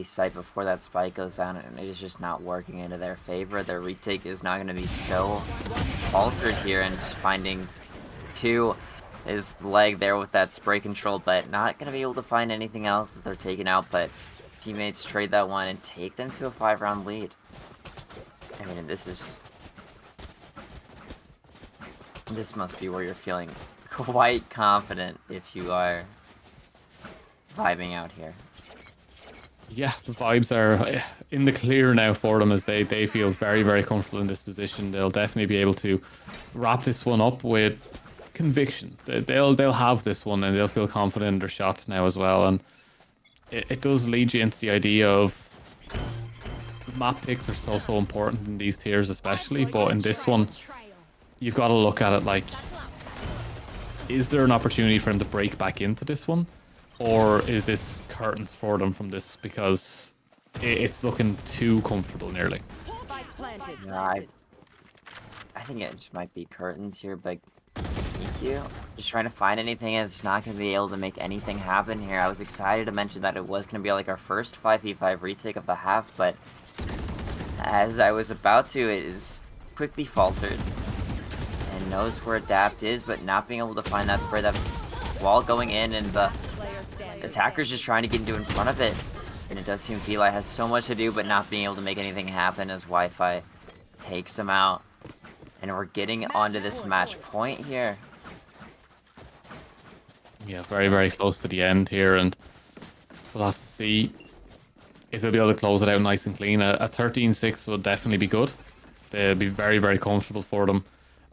site before that spike goes down, and it is just not working into their favor. Their retake is not going to be so altered here, and just finding two is Leg there with that spray control, but not going to be able to find anything else as they're taken out, but teammates trade that one and take them to a 5-round lead. I mean, this must be where you're feeling quite confident if you are Vibing Out here. Yeah, the vibes are in the clear now for them as they feel very, very comfortable in this position. They'll definitely be able to wrap this one up with conviction. They'll have this one and they'll feel confident in their shots now as well. And it does lead you into the idea of map picks are so important in these tiers especially, but in this one you've got to look at it like, is there an opportunity for him to break back into this one, or is this curtains for them from this, because it's looking too comfortable nearly. No, I think it just might be curtains here, but EQ just trying to find anything is not going to be able to make anything happen here. I was excited to mention that it was going to be like our first 5v5 retake of the half, but as I was about to, it is quickly faltered and knows where Adapt is, but not being able to find that spray, that wall going in, and the attacker's just trying to get into in front of it. And it does seem Vili has so much to do, but not being able to make anything happen as Wi-Fi takes him out. And we're getting onto this match point here. Yeah, very, very close to the end here, and we'll have to see if they'll be able to close it out nice and clean. A 13-6 will definitely be good. They'll be very, very comfortable for them.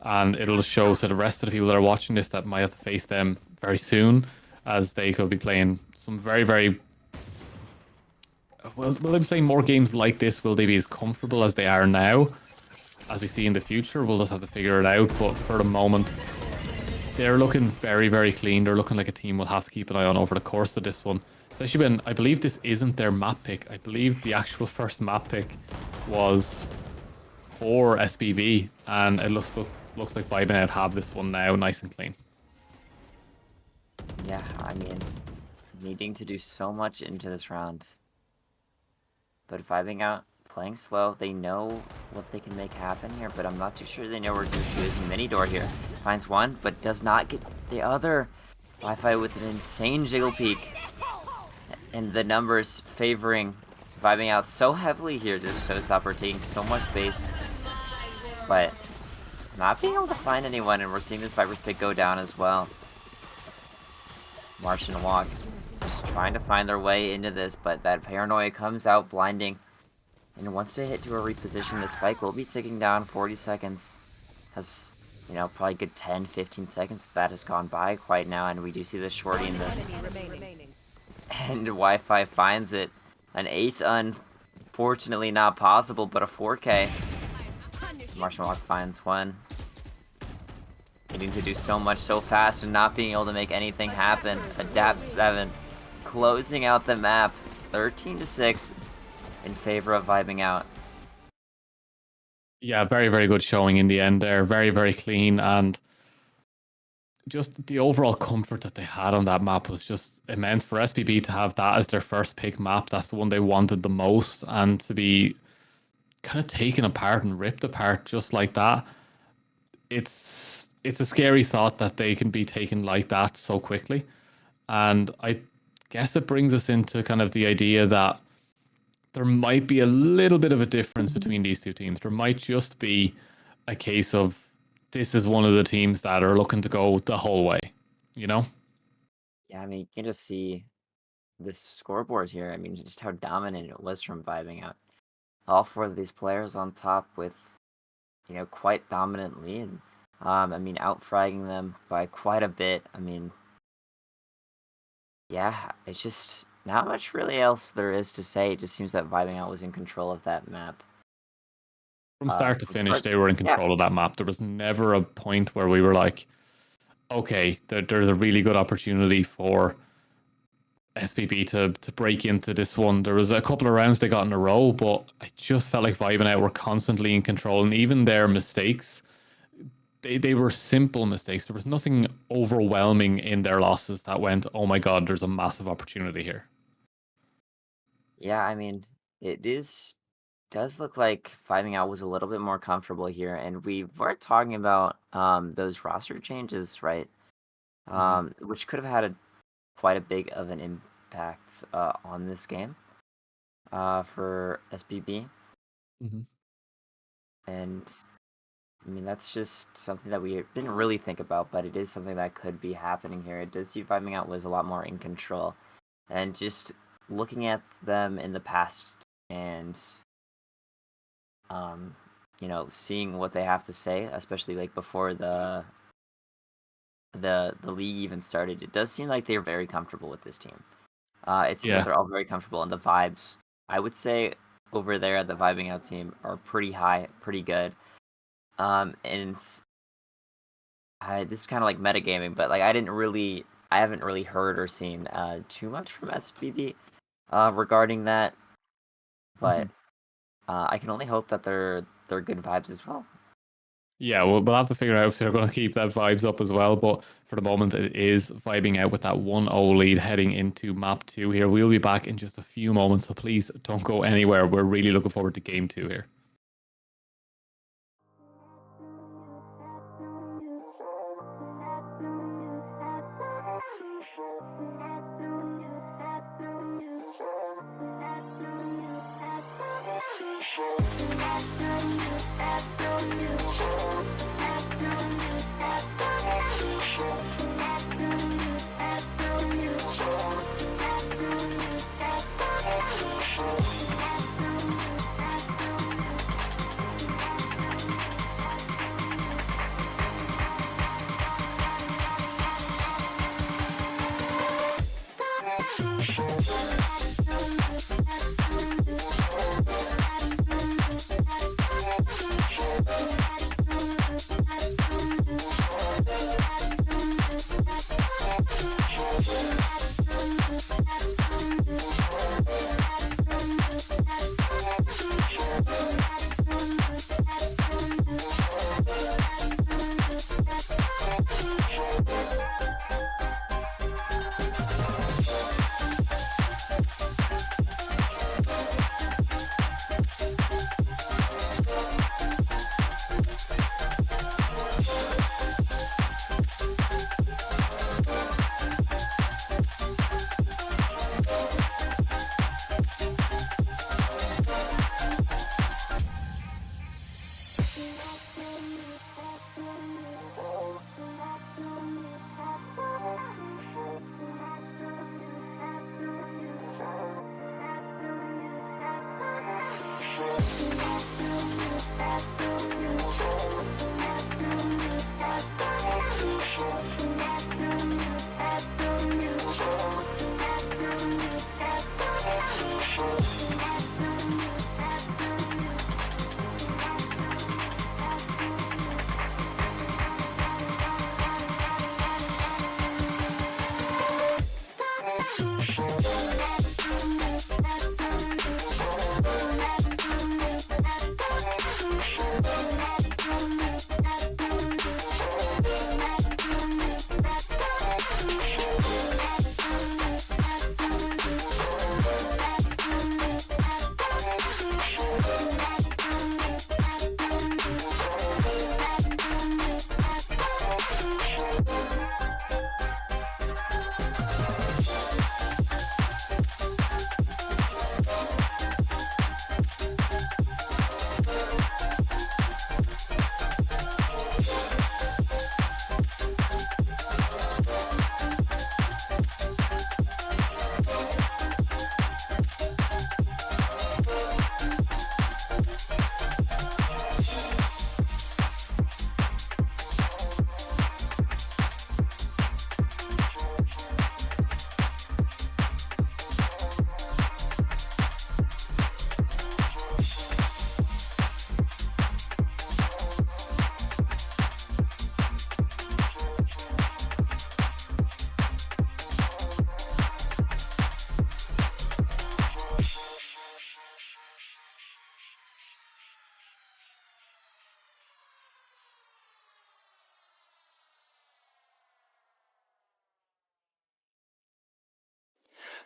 And it'll show to the rest of the people that are watching this that might have to face them very soon, as they could be playing some very, very will they be playing more games like this? Will they be as comfortable as they are now? As we see in the future, we'll just have to figure it out. But for the moment, they're looking very, very clean. They're looking like a team we'll have to keep an eye on over the course of this one. Especially when I believe this isn't their map pick. I believe the actual first map pick was for SBB, and it looks like Vibin have this one now, nice and clean. Yeah, I mean, needing to do so much into this round. But Vibing out, playing slow, they know what they can make happen here, but I'm not too sure they know where Goku is in mini door here. Finds one, but does not get the other. Wi-Fi with an insane jiggle peek. And the numbers favoring Vibing out so heavily here, just Showstopper taking so much space. But not being able to find anyone, and we're seeing this Viper's pick go down as well. Martian Walk just trying to find their way into this, but that paranoia comes out blinding. And once they hit to a reposition, the spike will be ticking down 40 seconds. Has, you know, probably a good 10, 15 seconds that has gone by quite now, and we do see the shorty in this. And Wi-Fi finds it. An ace, unfortunately not possible, but a 4K. Martian Walk finds one. Needing to do so much so fast and not being able to make anything happen. Adapt 7 closing out the map 13-6 in favor of Vibing out. Yeah, very, very good showing in the end there. Very, very clean, and just the overall comfort that they had on that map was just immense. For SPB to have that as their first pick map, that's the one they wanted the most, and to be kind of taken apart and ripped apart just like that, it's a scary thought that they can be taken like that so quickly. And I guess it brings us into kind of the idea that there might be a little bit of a difference between these two teams. There might just be a case of this is one of the teams that are looking to go the whole way, you know? Yeah, I mean, you can just see this scoreboard here. I mean, just how dominant it was from Vibing out. All four of these players on top with, you know, quite dominantly, and I mean, outfragging them by quite a bit. I mean, yeah, it's just not much really else there is to say. It just seems that Vibing out was in control of that map. From start to finish, Start, they were in yeah, control of that map. There was never a point where we were like, okay, there's a really good opportunity for SPB to break into this one. There was a couple of rounds they got in a row, but I just felt like Vibing out were constantly in control, and even their mistakes, they were simple mistakes. There was nothing overwhelming in their losses that went, oh my god, there's a massive opportunity here. yeah. I mean, does look like Vibing out was a little bit more comfortable here, and we were talking about those roster changes, right? Which could have had quite a big of an impact on this game for SPB. And I mean, that's just something that we didn't really think about, but it is something that could be happening here. It does seem Vibing out was a lot more in control. And just looking at them in the past and, you know, seeing what they have to say, especially like before the league even started, it does seem like they're very comfortable with this team. It seems that they're all very comfortable, and the vibes, I would say, over there at the Vibing out team are pretty high, pretty good. And this is kind of like metagaming, but like I haven't really heard or seen too much from SPB regarding that. But I can only hope that they're good vibes as well. Yeah, we'll have to figure out if they're going to keep that vibes up as well. But for the moment, it is Vibing out with that 1-0 lead heading into map 2 here. We'll be back in just a few moments, so please don't go anywhere. We're really looking forward to game 2 here.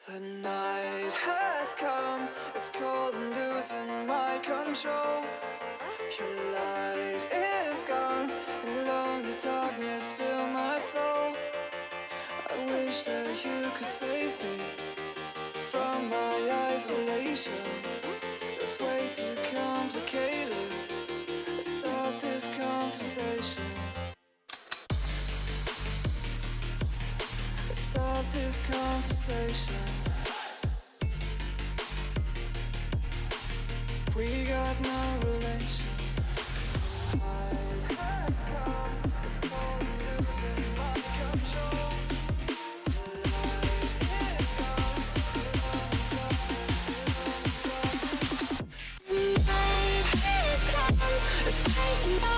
The night has come, it's cold and losing my control. Your light is gone, and lonely darkness fill my soul. I wish that you could save me from my isolation. It's way too complicated. Let's stop this conversation. Let's stop this conversation. We got no relation. I have come, it's cold and losing my control. The light is gone, the night has come, it's crazy now.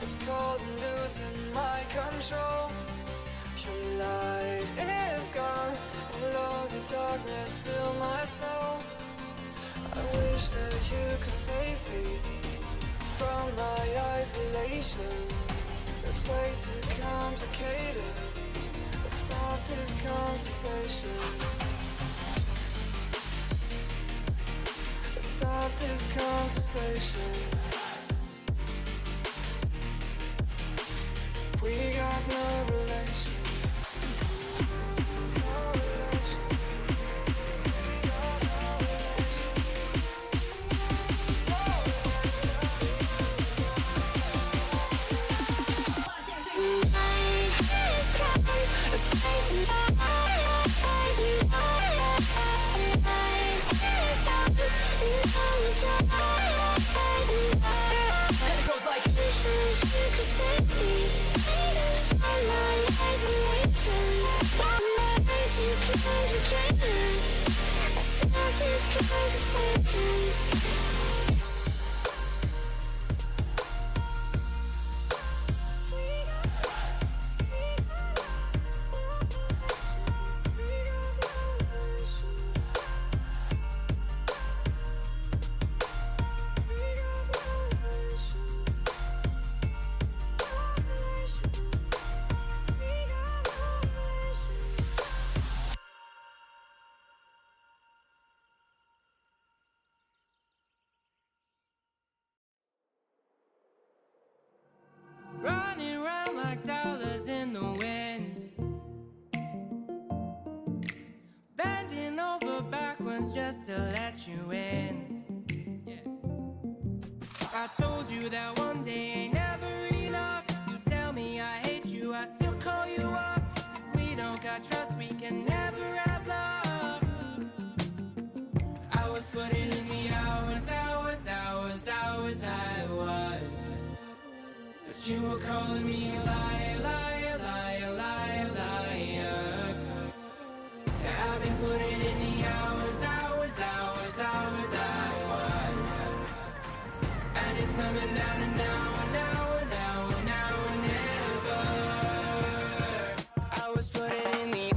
It's cold and losing my control. Your light is gone, and lonely darkness fill my soul. I wish that you could save me from my isolation. It's way too complicated. Let's stop this conversation. Let's stop this conversation. We got no relation. No relation. We got no relation. No relation. Night is coming, it's crazy now. Night is coming, you know it's and it goes like this. You could save me. Running around like dollars in the wind, bending over backwards just to let you in. I told you that one day ain't never enough. You tell me I hate you, I still call you up. If we don't got trust, we can never have love. I was putting in the hours, I was. But you were calling me a liar, liar, liar, liar, liar. Yeah, I've been putting in the hours, I was. And it's coming down to now and now and now and now and never. I was putting in the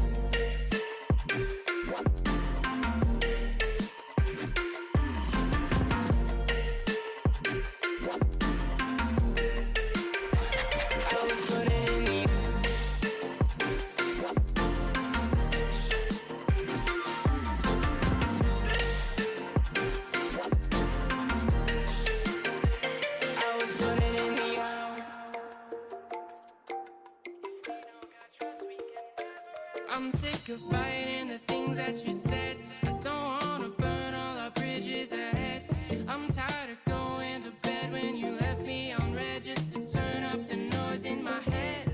I'm sick of fighting the things that you said. I don't wanna burn all our bridges ahead. I'm tired of going to bed when you left me on red just to turn up the noise in my head.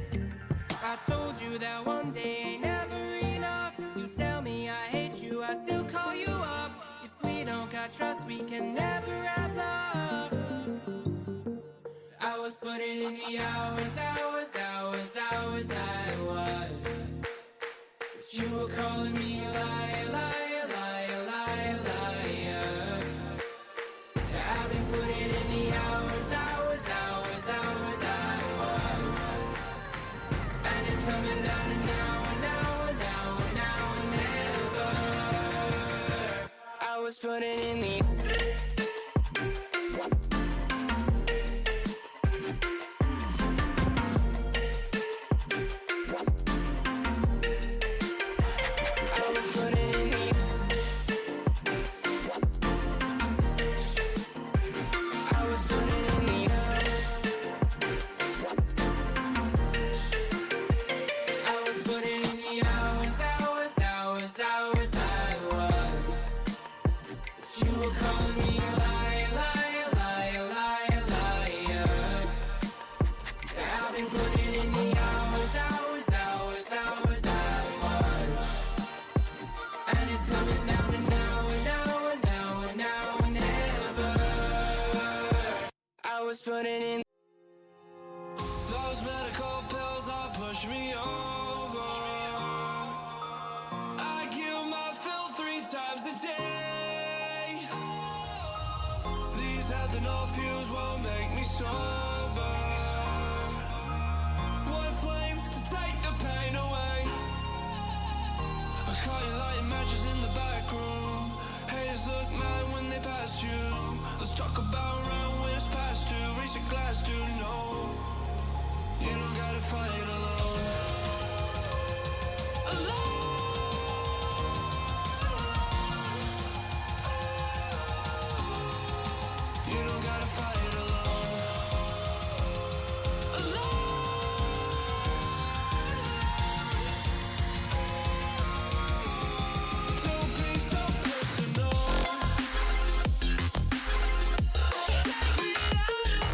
I told you that one day ain't never got trust, we can never have love. I was putting in the hours, I was. But you were calling me a liar, liar, liar, liar, liar. I've been putting in the hours, I was. And it's coming down to now and never. I was putting in the putting in. Those medical pills are push me over. I kill my fill 3 times a day. These ethanol fumes won't make me sober. One flame to take the pain away. I caught you lighting matches in the back room. Haters look mad when they pass you. Let's talk about round when it's past due. Reach a glass to know you don't gotta fight alone. You don't gotta fight alone. Don't be so personal. Take me out of the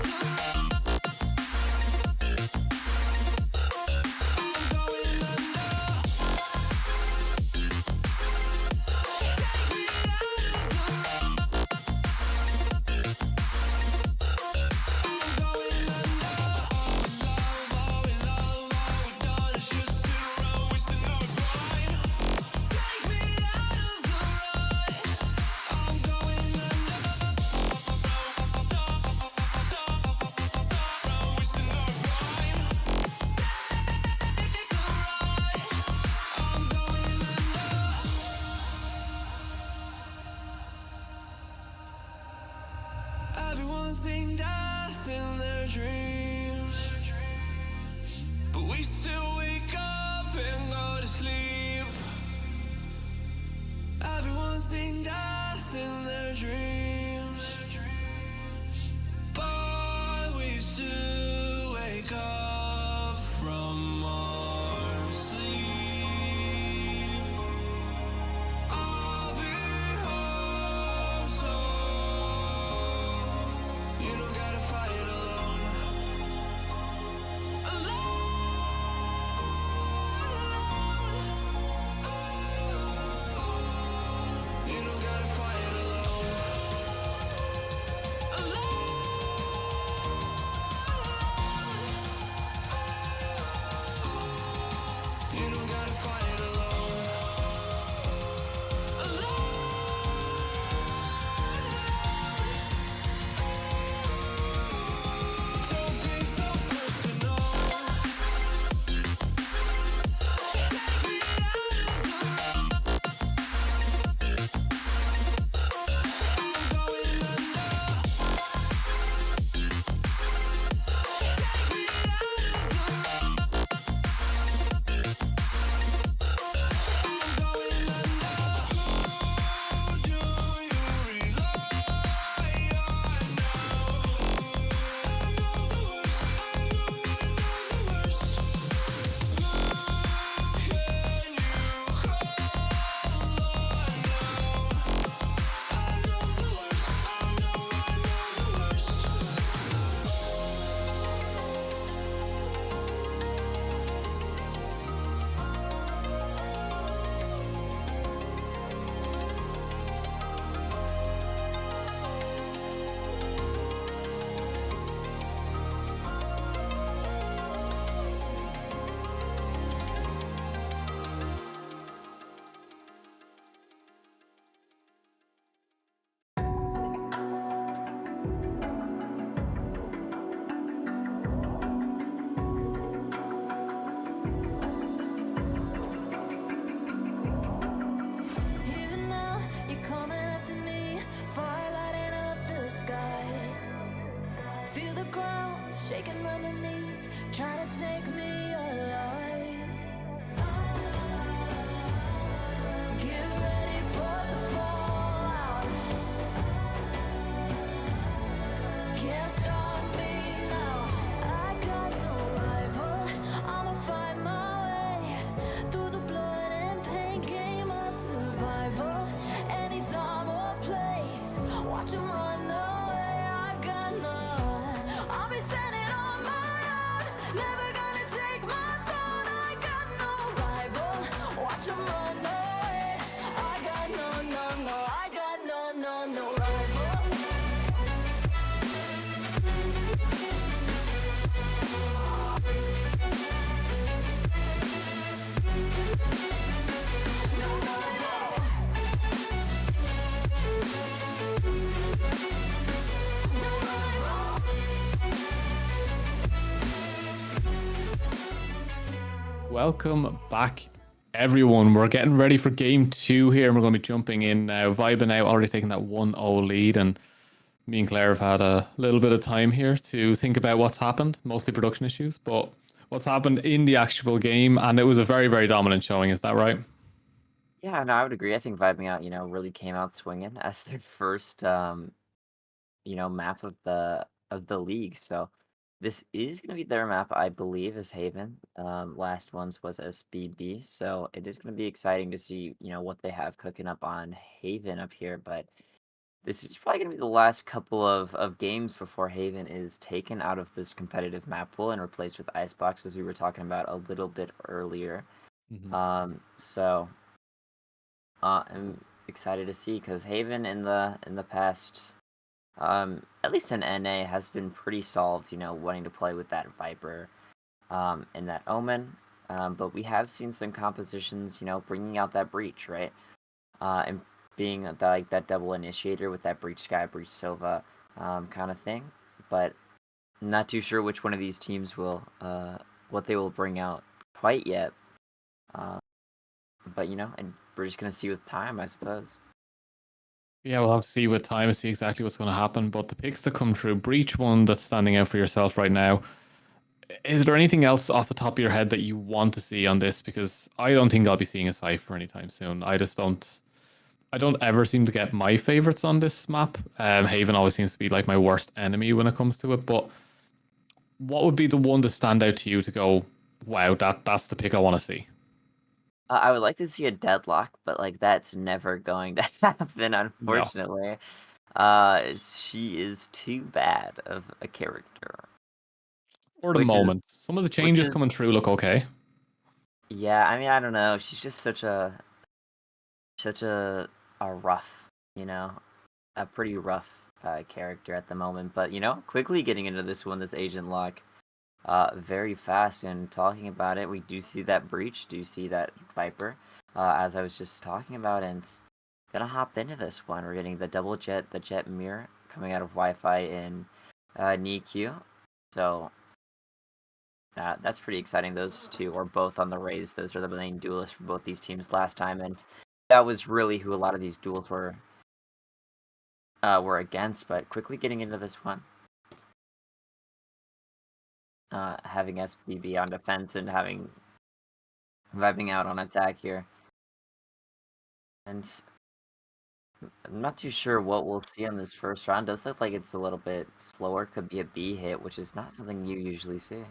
Feel the ground shaking underneath, trying to take me alive. Get ready for the fallout. Can't stop me now. I got no rival. I'ma find my way through the blood and pain game of survival. Any time or place, watch 'em run away. I got none. I'll be standing on my own. Never gonna take my throne. I got no rival. Watch 'em run away. I got no, I got no rival. Welcome back, everyone. We're getting ready for game 2 here, and we're going to be jumping in now. Vibin out, already taking that 1-0 lead, and me and Claire have had a little bit of time here to think about what's happened, mostly production issues, but what's happened in the actual game, and it was a very, very dominant showing. Is that right? Yeah, no, I would agree. I think Vibing Out, really came out swinging as their first, map of the league. So this is going to be their map, I believe, is Haven. Last one's was SBB, so it is going to be exciting to see, what they have cooking up on Haven up here. But this is probably going to be the last couple of games before Haven is taken out of this competitive map pool and replaced with Icebox, as we were talking about a little bit earlier. So I'm excited to see, because Haven in the past, at least in NA, has been pretty solved, wanting to play with that Viper and that Omen. But we have seen some compositions, bringing out that Breach, right? And being like that double initiator with that Breach Sky, Breach Sova kind of thing. But not too sure which one of these teams will, what they will bring out quite yet. But, and we're just going to see with time, I suppose. Yeah, we'll have to see with time and see exactly what's going to happen. But the picks that come through, Breach one that's standing out for yourself right now. Is there anything else off the top of your head that you want to see on this? Because I don't think I'll be seeing a Cypher anytime soon. I don't ever seem to get my favorites on this map. Haven always seems to be like my worst enemy when it comes to it. But what would be the one to stand out to you to go, wow, that's the pick I want to see? I would like to see a deadlock, but like that's never going to happen, unfortunately. She is too bad of a character. For the moment, some of the changes coming through look okay. Yeah, I mean, I don't know. She's just such a rough, a pretty rough character at the moment. But quickly getting into this one, this Agent Lock, very fast. And talking about it, we do see that Breach, do see that Viper, as I was just talking about, and gonna hop into this one. We're getting the double jet, the jet mirror coming out of Wi-Fi in NIQ. So that's pretty exciting. Those two are both on the Rays. Those are the main duelists for both these teams last time, and that was really who a lot of these duels were against. But quickly getting into this one, having SBB on defense and having Vibing Out on attack here, and I'm not too sure what we'll see on this first round. Does look like it's a little bit slower. Could be a B hit, which is not something you usually see.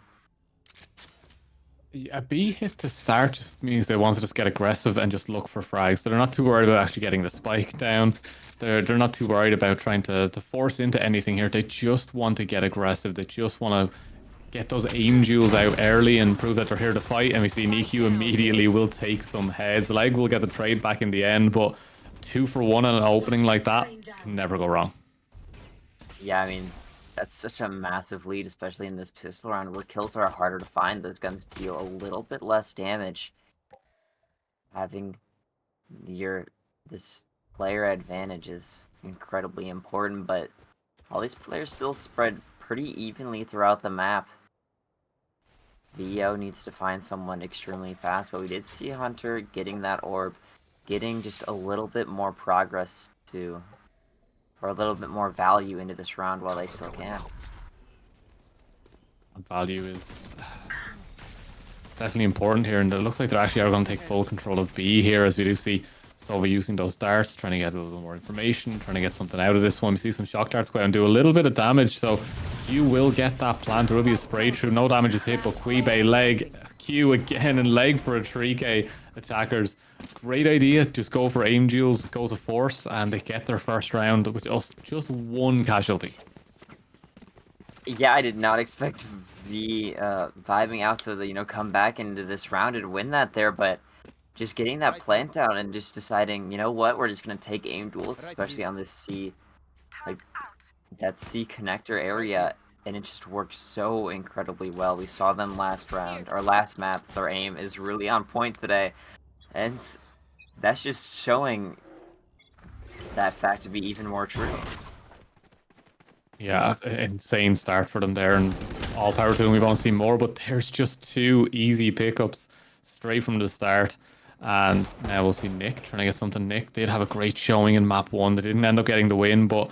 A B hit to start just means they want to just get aggressive and just look for frags. So they're not too worried about actually getting the spike down. They're not too worried about trying to force into anything here. They just want to get aggressive. They just want to get those aim jewels out early and prove that they're here to fight. And we see Niku immediately will take some heads. Leg will get the trade back in the end, but 2 for 1 on an opening like that can never go wrong. Yeah, I mean, that's such a massive lead, especially in this pistol round where kills are harder to find. Those guns deal a little bit less damage. Having this player advantage is incredibly important, but all these players still spread pretty evenly throughout the map. VO needs to find someone extremely fast, but we did see Hunter getting that orb, getting just a little bit more progress or a little bit more value into this round while they still can. value is definitely important here, and it looks like they actually are going to take full control of B here, as we do see Sova using those darts, trying to get a little bit more information, trying to get something out of this one. We see some shock darts go out and do a little bit of damage, so Q will get that plant. There will be a spray through. No damage is hit, but Quibe leg. Q again and leg for a 3k. Attackers, great idea. Just go for aim duels, go to force, and they get their first round with just one casualty. Yeah, I did not expect vibing out to come back into this round and win that there, but just getting that plant out and just deciding, you know what, we're just gonna take aim duels, especially on this C, like that C connector area, and it just worked so incredibly well. We saw them last round, or last map. Their aim is really on point today, and that's just showing that fact to be even more true. Yeah, insane start for them there, and all power to them. We want to see more, but there's just two easy pickups straight from the start. And now we'll see Nick trying to get something. Nick did have a great showing in map 1. They didn't end up getting the win, but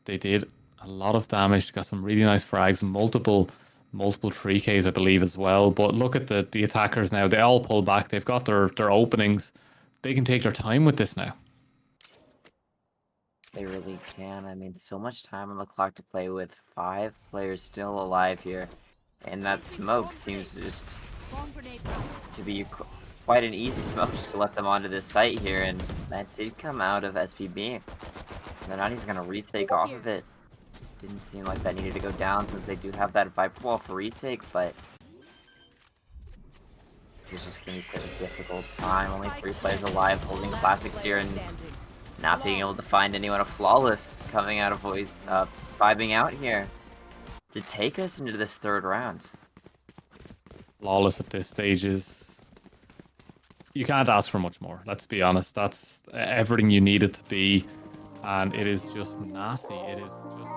they did a lot of damage. Got some really nice frags, multiple 3Ks, I believe, as well. But look at the attackers now. They all pull back. They've got their openings. They can take their time with this now. They really can. I mean, so much time on the clock to play with. 5 players still alive here. And that smoke seems just to be quite an easy smoke just to let them onto this site here. And that did come out of SPB. They're not even going to retake off of it. Didn't seem like that needed to go down since they do have that Viper Wall for retake, but this is just going to be a difficult time. Only 3 players alive holding classics here, and not being able to find anyone. A flawless coming out of voice, vibing out here to take us into this 3rd round. Flawless at this stage is... You can't ask for much more, let's be honest. That's everything you need it to be, and it is just nasty. It is just...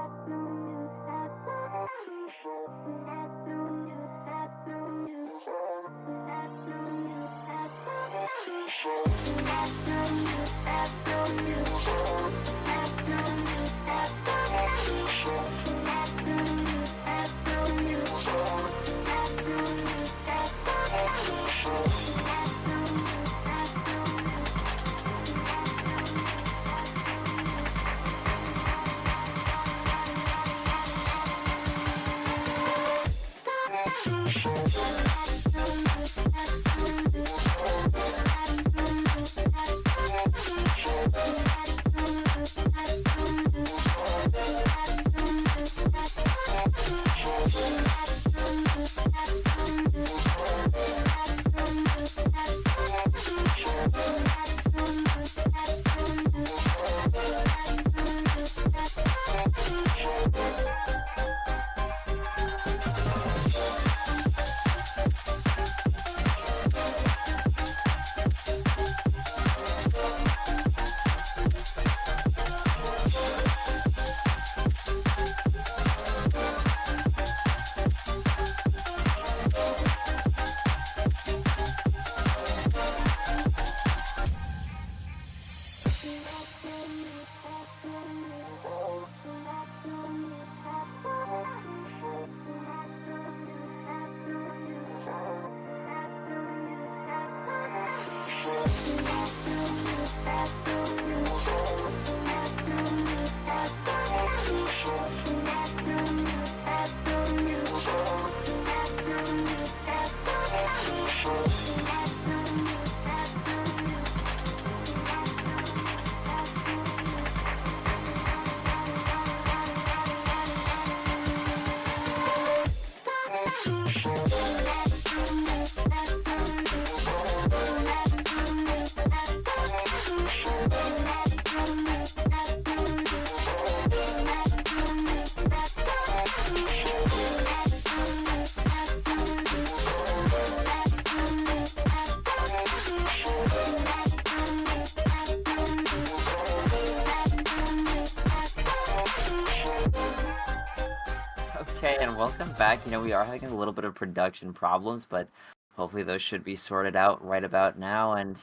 Okay, and welcome back. You know, we are having a little bit of production problems, but hopefully those should be sorted out right about now. And,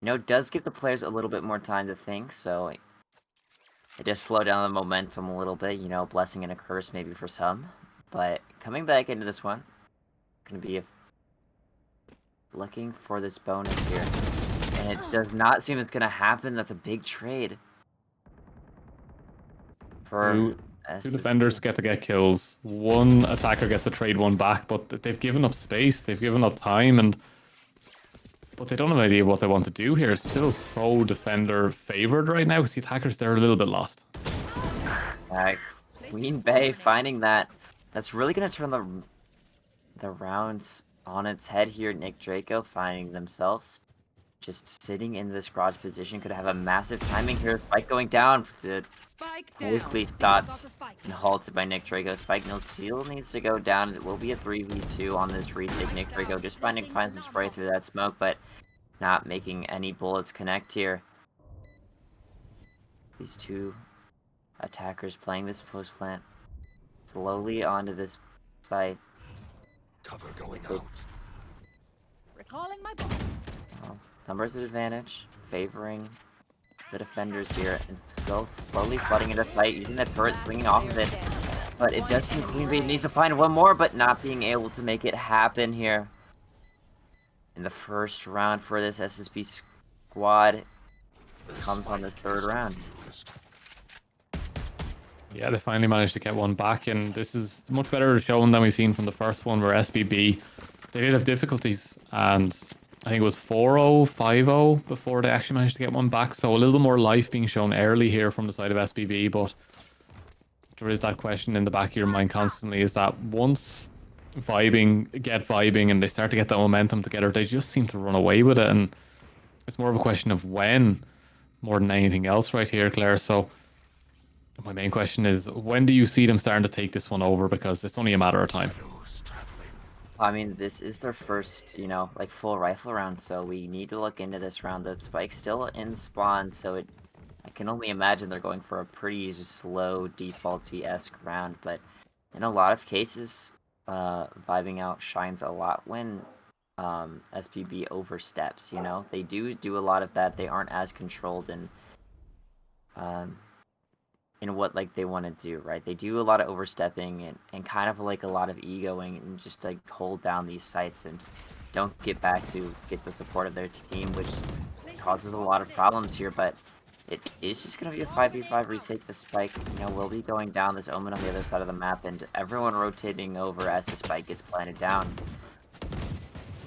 you know, it does give the players a little bit more time to think, so it does slow down the momentum a little bit, you know, blessing and a curse maybe for some. But coming back into this one, gonna be looking for this bonus here. And it does not seem it's gonna happen. That's a big trade. For Two SSB. defenders get to get kills. One attacker gets to trade one back, but they've given up space, they've given up time, but they don't have an idea what they want to do here. It's still so defender favored right now because the attackers, they're a little bit lost. Queen Bay finding that. That's really gonna turn the rounds on its head here. Nick Draco finding themselves just sitting in this garage position. Could have a massive timing here. Spike going down. Spike down. Quickly stopped and halted by Nick Draco. Spike no still needs to go down. It will be a 3v2 on this retake. Nick Draco just finds some spray through that smoke, but not making any bullets connect here. These two attackers playing this post plant slowly onto this site. Cover going out. Recalling my bomb. Well, numbers advantage favoring the defenders here, and still slowly flooding into sight, using that turret, swinging off of it. But it does seem Queen Bee needs to find one more, but not being able to make it happen here. In the first round for this SSB squad comes on this third round. Yeah, they finally managed to get one back, and this is much better showing than we've seen from the first one, where SBB, they did have difficulties, and I think it was 4-0, 5-0 before they actually managed to get one back, so a little bit more life being shown early here from the side of SBB, but there is that question in the back of your mind constantly, is that once get vibing and they start to get that momentum together, they just seem to run away with it, and it's more of a question of when more than anything else right here, Claire. So my main question is, when do you see them starting to take this one over? Because it's only a matter of time. I mean, this is their first, like full rifle round, so we need to look into this round. That Spike's still in spawn, so I can only imagine they're going for a pretty slow, defaulty-esque round, but in a lot of cases, vibing out shines a lot when SPB oversteps, They do a lot of that. They aren't as controlled in what they want to do, right? They do a lot of overstepping and kind of a lot of egoing and just hold down these sites and don't get back to get the support of their team, which causes a lot of problems here. But it is just going to be a 5v5 retake. The Spike, will be going down. This Omen on the other side of the map, and everyone rotating over as the Spike gets planted down.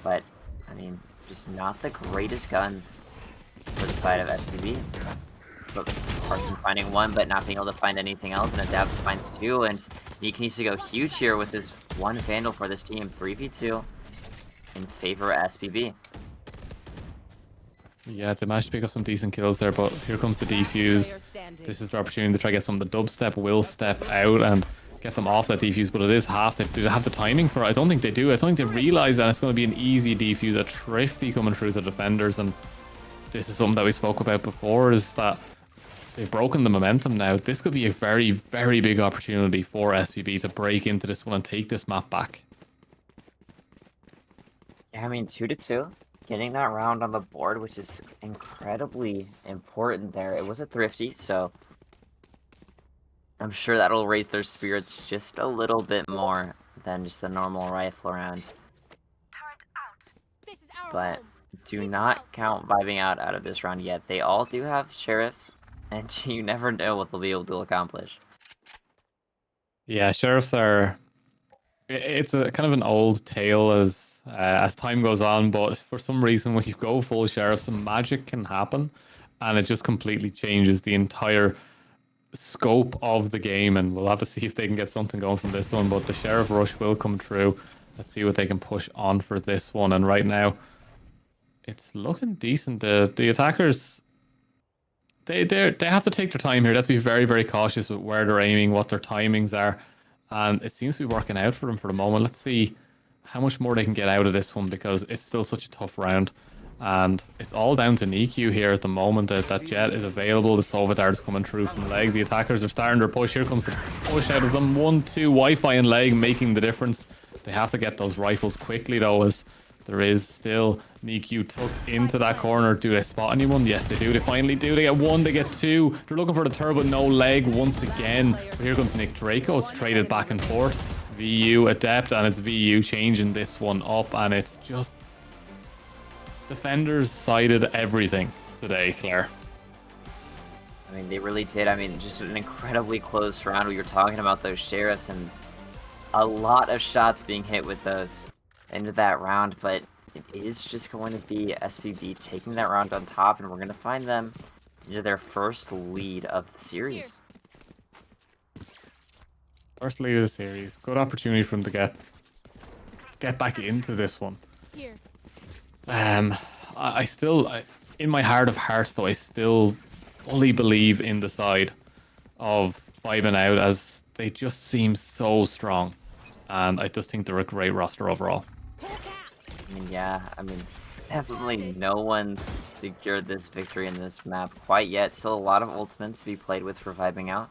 But I mean, just not the greatest guns for the side of SPB. But Carson finding one, but not being able to find anything else, and Adapt finds two, and Neek needs to go huge here with this one Vandal for this team, 3v2 in favor of SPB. Yeah, they managed to pick up some decent kills there, but here comes the defuse. This is their opportunity to try to get some of the dubstep. Will step out and get them off that defuse, but it is half. Do they have the timing for it? I don't think they do. I don't think they realize that it's going to be an easy defuse, a thrifty coming through the defenders, and this is something that we spoke about before, is that they've broken the momentum now. This could be a very, very big opportunity for SPB to break into this one and take this map back. Yeah, I mean, 2-2. Getting that round on the board, which is incredibly important there. It was a thrifty, so I'm sure that'll raise their spirits just a little bit more than just the normal rifle round. But do not count vibing out of this round yet. They all do have sheriffs, and you never know what they'll be able to accomplish. Yeah, sheriffs are... It's a kind of an old tale as time goes on, but for some reason when you go full sheriffs, some magic can happen, and it just completely changes the entire scope of the game, and we'll have to see if they can get something going from this one, but the sheriff rush will come through. Let's see what they can push on for this one, and right now it's looking decent. The attackers, they have to take their time here. Let's be very, very cautious with where they're aiming, what their timings are, and it seems to be working out for them for the moment. Let's see how much more they can get out of this one, because it's still such a tough round, and it's all down to Niku here at the moment. That Jet is available. The Sovitar is coming through from leg. The attackers are starting their push. Here comes the push out of them. 1-2 Wi-Fi and leg making the difference. They have to get those rifles quickly though, as there is still Niku tucked into that corner. Do they spot anyone? Yes, they do. They finally do. They get one, they get two. They're looking for the third, but no leg once again. But here comes Nick Draco. It's traded back and forth. VU Adept, and it's VU changing this one up, and it's just defenders sided everything today, Claire. I mean, they really did. I mean, just an incredibly close round. We were talking about those sheriffs and a lot of shots being hit with those into that round, but it is just going to be SBB taking that round on top, and we're going to find them into their first lead of the series. First lead of the series. Good opportunity for them to get back into this one. Here. I still, in my heart of hearts, though, I still fully believe in the side of Vibin out, as they just seem so strong, and I just think they're a great roster overall. I mean, yeah, I mean, definitely no one's secured this victory in this map quite yet. Still a lot of ultimates to be played with for Vibing out.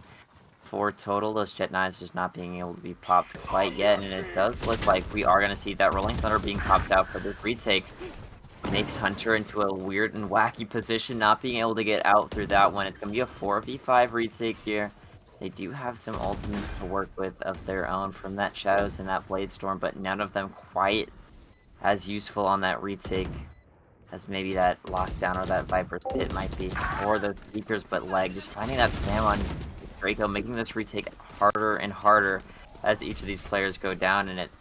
4 total, those Jet Knives just not being able to be popped quite yet, and it does look like we are going to see that Rolling Thunder being popped out for this retake. Makes Hunter into a weird and wacky position, not being able to get out through that one. It's going to be a 4v5 retake here. They do have some ultimates to work with of their own from that Shadows and that Blade Storm, but none of them quite as useful on that retake as maybe that Lockdown or that Viper's Pit might be, or the Speakers, but Leg. Just finding that spam on Draco, making this retake harder and harder as each of these players go down, and it,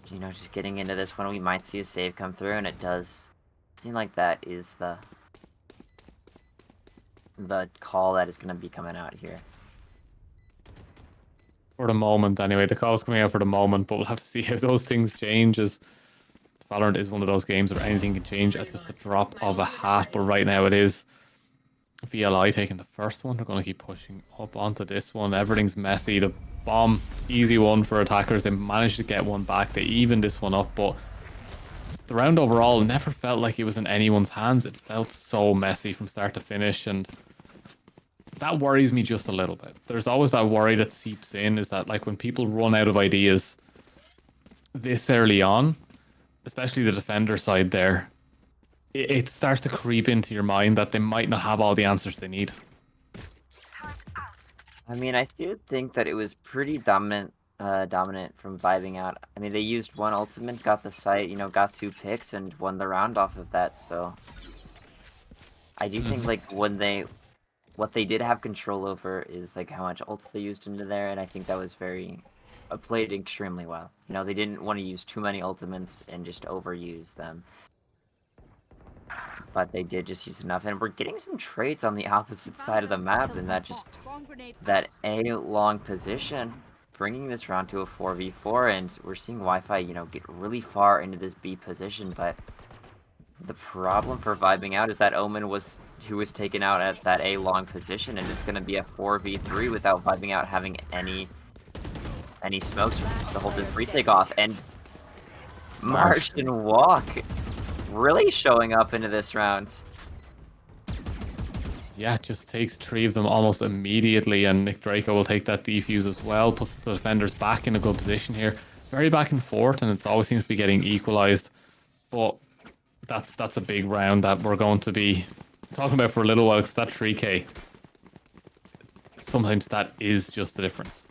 you know, just getting into this one, we might see a save come through, and it does seem like that is the call that is going to be coming out here. For the moment, anyway. The call's coming out for the moment, but we'll have to see how those things change, as Valorant is one of those games where anything can change at just a drop of a hat, but right now it is VLI taking the first one. They're going to keep pushing up onto this one. Everything's messy. The bomb, easy one for attackers. They managed to get one back. They evened this one up, but the round overall never felt like it was in anyone's hands. It felt so messy from start to finish, and that worries me just a little bit. There's always that worry that seeps in, is that like when people run out of ideas this early on, especially the defender side there, it starts to creep into your mind that they might not have all the answers they need. I mean, I do think that it was pretty dominant from Vibing out. I mean, they used one ultimate, got the site, you know, got 2 picks, and won the round off of that, so I do think, like, what they did have control over is, like, how much ults they used into there, and I think that was played extremely well. You know, they didn't want to use too many ultimates and just overuse them, but they did just use enough, and we're getting some trades on the opposite side of the map, and that A long position, bringing this round to a 4v4, and we're seeing Wi-Fi, you know, get really far into this B position, but the problem for Vibing out is that Omen who was taken out at that A long position, and it's going to be a 4v3 without Vibing out having any smokes to hold this retake off, and Martian Walk really showing up into this round. Yeah, it just takes 3 of them almost immediately, and Nick Draco will take that defuse as well, puts the defenders back in a good position here. Very back and forth, and it always seems to be getting equalized, but that's a big round that we're going to be talking about for a little while, because that 3k, sometimes that is just the difference.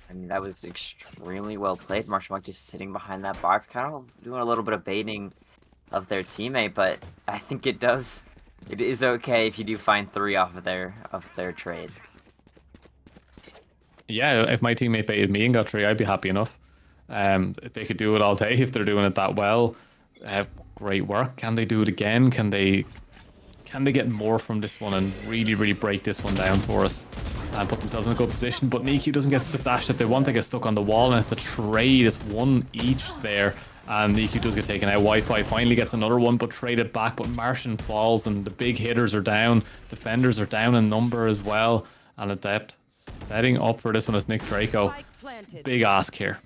I mean, that was extremely well played. Martian Walk just sitting behind that box, kind of doing a little bit of baiting of their teammate, but I think it is okay if you do find 3 off of their trade. Yeah, if my teammate baited me and got 3, I'd be happy enough. They could do it all day if they're doing it that well. Great work. Can they do it again? Can they get more from this one and really break this one down for us and put themselves in a good position? But Niku doesn't get the dash that they want. They get stuck on the wall, and it's a trade. It's 1 each there, and Niku does get taken out. Wi-Fi finally gets another one, but traded back. But Martian falls, and the big hitters are down. Defenders are down in number as well, and Adept setting up for this one is Nick Draco. Big ask here.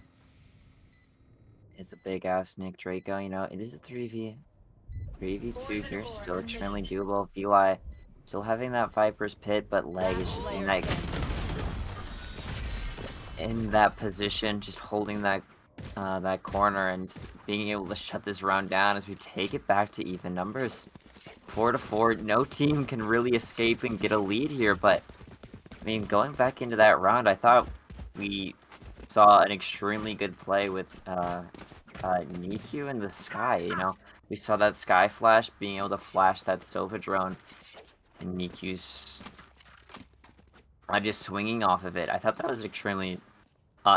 It's a big ass Nick Draco. You know, it is a 3v2 here, still extremely doable. VLI still having that Viper's Pit, but Leg is just in that position, just holding that corner and being able to shut this round down as we take it back to even numbers. 4-4. No team can really escape and get a lead here, but I mean, going back into that round, I thought we saw an extremely good play with Niku in the sky, you know? We saw that sky flash, being able to flash that Sova drone, and Niku's just swinging off of it. I thought that was extremely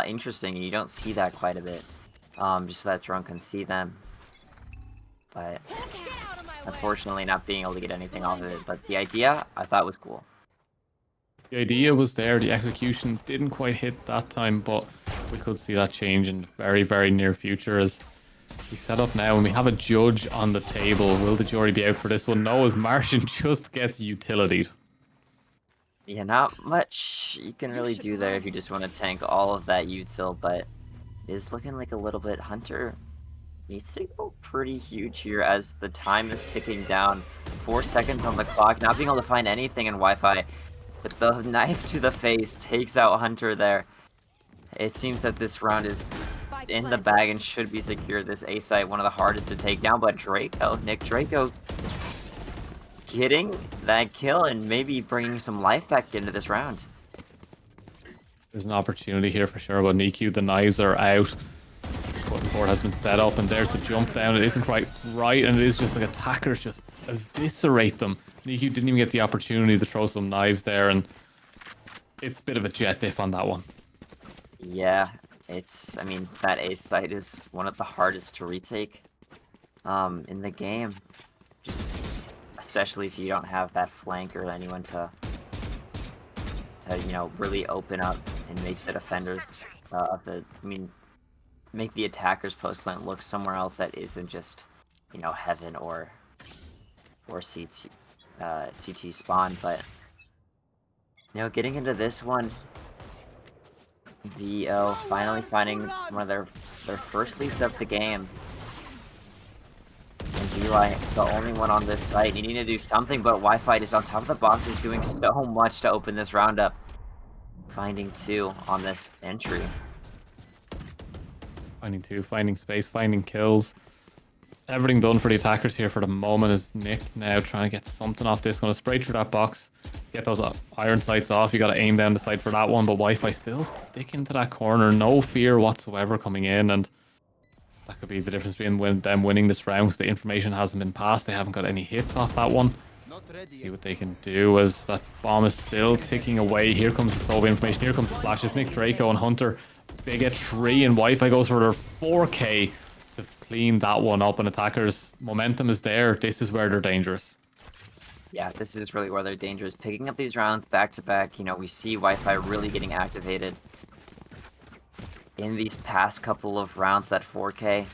interesting, and you don't see that quite a bit. Just so that drone can see them. But unfortunately not being able to get anything off of it. But the idea, I thought was cool. The idea was there, the execution didn't quite hit that time, but we could see that change in the very, very near future as we set up now and we have a judge on the table. Will the jury be out for this one? No, as Martian just gets utilitied. Yeah, not much you can really do there if you just want to tank all of that util, but it is looking like a little bit Hunter needs to go pretty huge here as the time is ticking down. 4 seconds on the clock, not being able to find anything in Wi-Fi. But the knife to the face takes out Hunter there. It seems that this round is in the bag and should be secure. This A site, one of the hardest to take down, but Nick Draco getting that kill and maybe bringing some life back into this round. There's an opportunity here for sure, but Niku, the knives are out. Cutting board has been set up and there's the jump down. It isn't quite right and it is just like attackers just eviscerate them. Niku didn't even get the opportunity to throw some knives there and it's a bit of a jet diff on that one. Yeah, I mean, that A site is one of the hardest to retake in the game. Just especially if you don't have that flank or anyone to you know, really open up and make the defenders make the attackers post plant look somewhere else that isn't just, you know, heaven or CT spawn. But you know, getting into this one, VO finally finding one of their first leads of the game. And VLI, the only one on this site, needing to do something, but Wi-Fi is on top of the box, is doing so much to open this round up. Finding 2 on this entry. Finding 2, finding space, finding kills. Everything done for the attackers here for the moment is Nick now trying to get something off this. Going to spray through that box, get those iron sights off. You got to aim down the sight for that one, but Wi-Fi still sticking to that corner. No fear whatsoever coming in, and that could be the difference between them winning this round because the information hasn't been passed. They haven't got any hits off that one. See what they can do as that bomb is still ticking away. Here comes the Sova information. Here comes the flashes. Nick Draco and Hunter. They get 3 and Wi-Fi goes for their 4K to clean that one up. And attackers, momentum is there. This is where they're dangerous. Yeah, this is really where they're dangerous. Picking up these rounds back to back. You know, we see Wi-Fi really getting activated in these past couple of rounds. That 4K.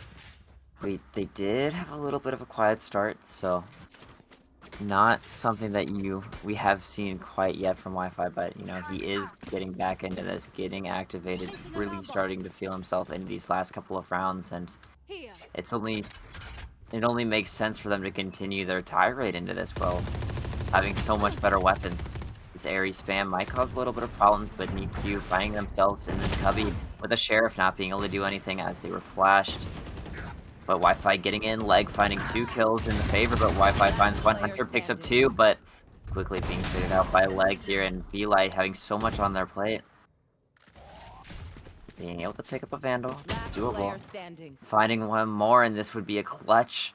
They did have a little bit of a quiet start, so not something that we have seen quite yet from Wi-Fi, but you know, he is getting back into this, getting activated, really starting to feel himself in these last couple of rounds, and it only makes sense for them to continue their tirade into this, well, having so much better weapons. This airy spam might cause a little bit of problems, but NiQ finding themselves in this cubby with a Sheriff not being able to do anything as they were flashed. But Wi-Fi getting in, Leg finding 2 kills in the favor, but Wi-Fi finds 1, Hunter picks up 2, but quickly being figured out by Leg here, and V-Light having so much on their plate. Being able to pick up a Vandal, doable. Finding 1 more, and this would be a clutch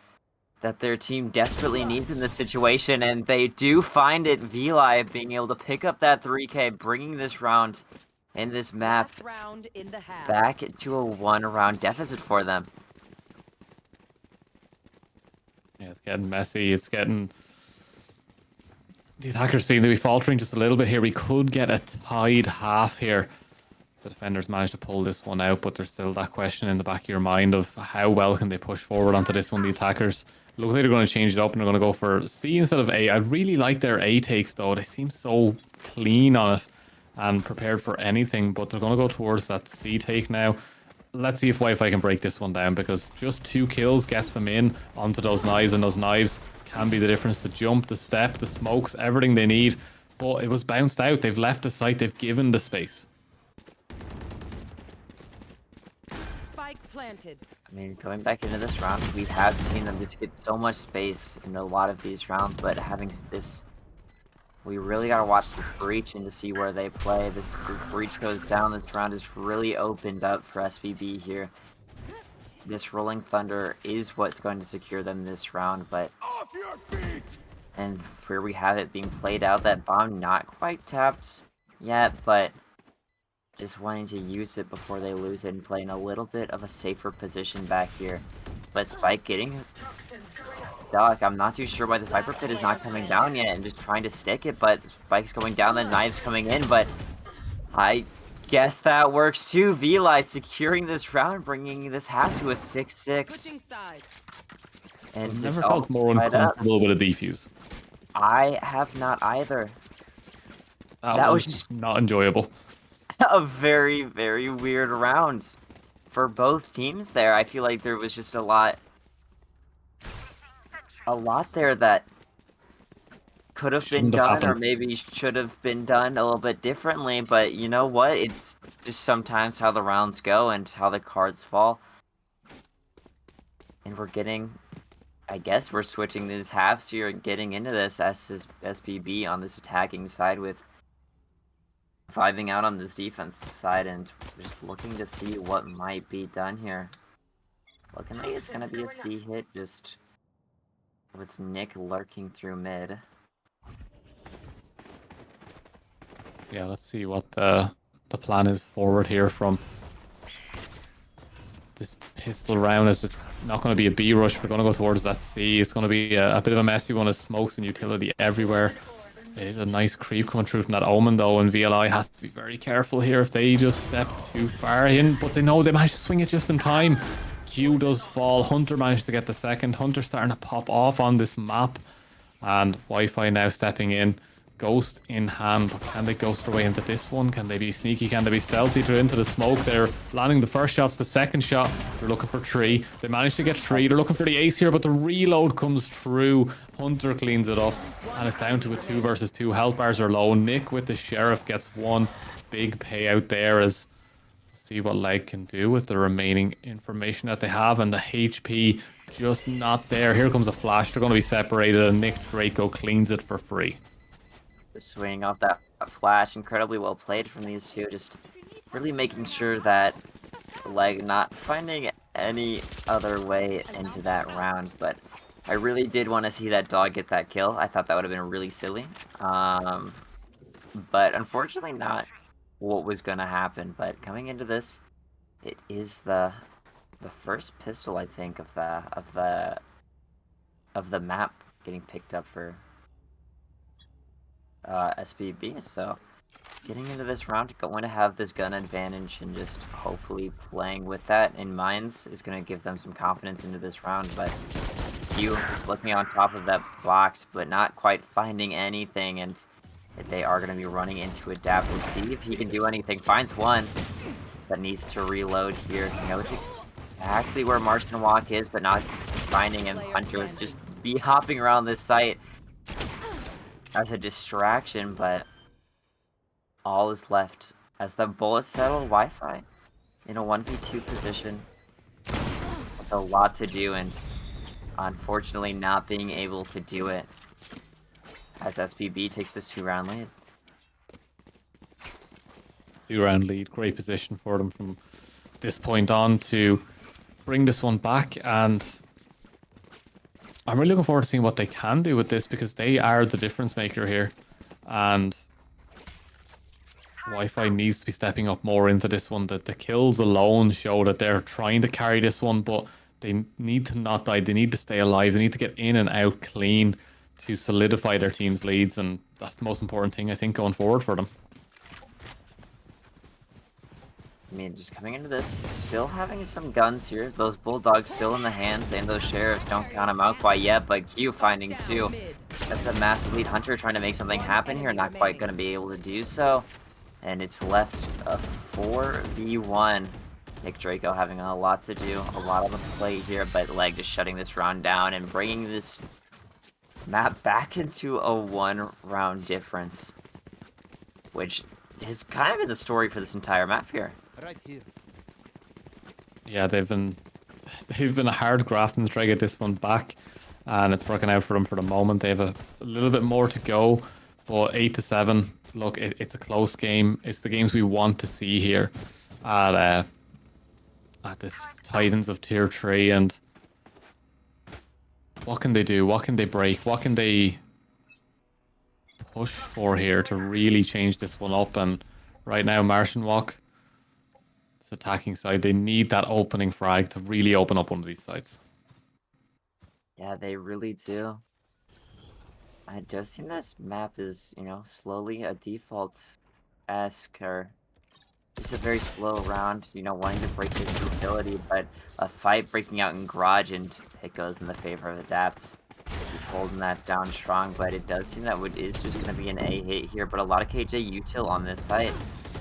that their team desperately needs in this situation, and they do find it. V-Light being able to pick up that 3K, bringing this round in this map back to a 1-round deficit for them. Yeah, it's getting messy. It's getting... The attackers seem to be faltering just a little bit here. We could get a tied half here. The defenders managed to pull this one out, but there's still that question in the back of your mind of how well can they push forward onto this one. The attackers look like they're going to change it up and they're going to go for C instead of A. I really like their A takes though. They seem so clean on it and prepared for anything, but they're going to go towards that C take now. Let's see if Wi-Fi can break this one down, because just 2 kills gets them in onto those knives, and those knives can be the difference. The jump, the step, the smokes, everything they need. But it was bounced out. They've left the site. They've given the space. Spike planted. I mean, going back into this round, we have seen them just get so much space in a lot of these rounds, but having this We really gotta watch the breach and to see where they play. This breach goes down. This round is really opened up for SBB here. This Rolling Thunder is what's going to secure them this round, but and here we have it being played out. That bomb not quite tapped yet, but just wanting to use it before they lose it and play in a little bit of a safer position back here. But Spike getting stuck. I'm not too sure why the Viper Pit is not coming down yet and just trying to stick it, but Spike's going down, the knife's coming in, but I guess that works too. VLI securing this round, bringing this half to a 6-6. Switching sides. And I've it's never all felt more tied up. uncomfortable with a defuse. I have not either. That That was was just not enjoyable. a very, very weird round for both teams there. I feel like there was just a lot there that could have been Shouldn't have done or happened. maybe should have been done a little bit differently, but you know what? It's just sometimes how the rounds go and how the cards fall. And we're getting, I guess we're switching these halves here and getting into this SPB on this attacking side with vibing out on this defensive side and just looking to see what might be done here. Looking like it's gonna be a C hit just with Nick lurking through mid. Yeah, let's see what the plan is forward here from this pistol round. As it's not going to be a B rush, we're going to go towards that C. It's going to be a bit of a messy one of smokes and utility everywhere. It is a nice creep coming through from that Omen though, and VLI has to be very careful here if they just step too far in, but they know they managed to swing it just in time. Q does fall. Hunter managed to get the second. Hunter starting to pop off on this map, and Wi-Fi now stepping in. Ghost in hand, but can they ghost their way into this one? Can they be sneaky? Can they be stealthy? They're into the smoke. They're landing the first shots, the second shot. They're looking for 3. They managed to get 3. They're looking for the ace here, but the reload comes through. Hunter cleans it up, and it's down to a 2 versus 2. Health bars are low. Nick with the Sheriff gets 1 big payout there as see what Leg can do with the remaining information that they have, and the HP just not there. Here comes a flash. They're going to be separated, and Nick Draco cleans it for free. Swinging off that flash, incredibly well played from these two, just really making sure that Leg not finding any other way into that round, but I really did want to see that dog get that kill. I thought that would have been really silly, but unfortunately not what was going to happen. But coming into this, it is the first pistol, I think, of the map getting picked up for SPB, so getting into this round, going to have this gun advantage and just hopefully playing with that in minds is going to give them some confidence into this round. But Q looking on top of that box but not quite finding anything, and they are going to be running into a dap. Let's see if he can do anything. Finds one but needs to reload here. He knows exactly where Marston Walk is, but not finding him. Hunter just be hopping around this site as a distraction, but all is left as the bullets settle. Wi-Fi in a 1v2 position with a lot to do, and unfortunately not being able to do it as SPB takes this 2-round lead. 2-round lead, great position for them from this point on to bring this one back, and I'm really looking forward to seeing what they can do with this, because they are the difference maker here, and Wi-Fi needs to be stepping up more into this one. That the kills alone show that they're trying to carry this one, but they need to not die. They need to stay alive. They need to get in and out clean to solidify their team's leads, and that's the most important thing, I think, going forward for them. I mean, just coming into this, still having some guns here. Those Bulldogs still in the hands, and those Sheriffs don't count them out quite yet, but Q finding 2. That's a massive lead. Hunter trying to make something happen here, not quite going to be able to do so. And it's left a 4v1. Nick Draco having a lot to do, a lot on the plate here, but Leg just shutting this round down and bringing this map back into a 1-round difference, which has kind of been the story for this entire map here. Right here. Yeah, they've been a hard grafting to try to get this one back, and it's working out for them for the moment. They have a little bit more to go, But 8-7, look, it's a close game. It's the games we want to see here at this Titans of Tier 3. And what can they do? What can they break? What can they push for here to really change this one up? And right now, Martian Walk, this attacking side, they need that opening frag to really open up one of these sides. Yeah, they really do. It does seem this map is, slowly a default-esque or just a very slow round, wanting to break this utility, but a fight breaking out in Garage and it goes in the favor of Adapt. He's holding that down strong, but it does seem that it is just going to be an A hit here, but a lot of KJ util on this site.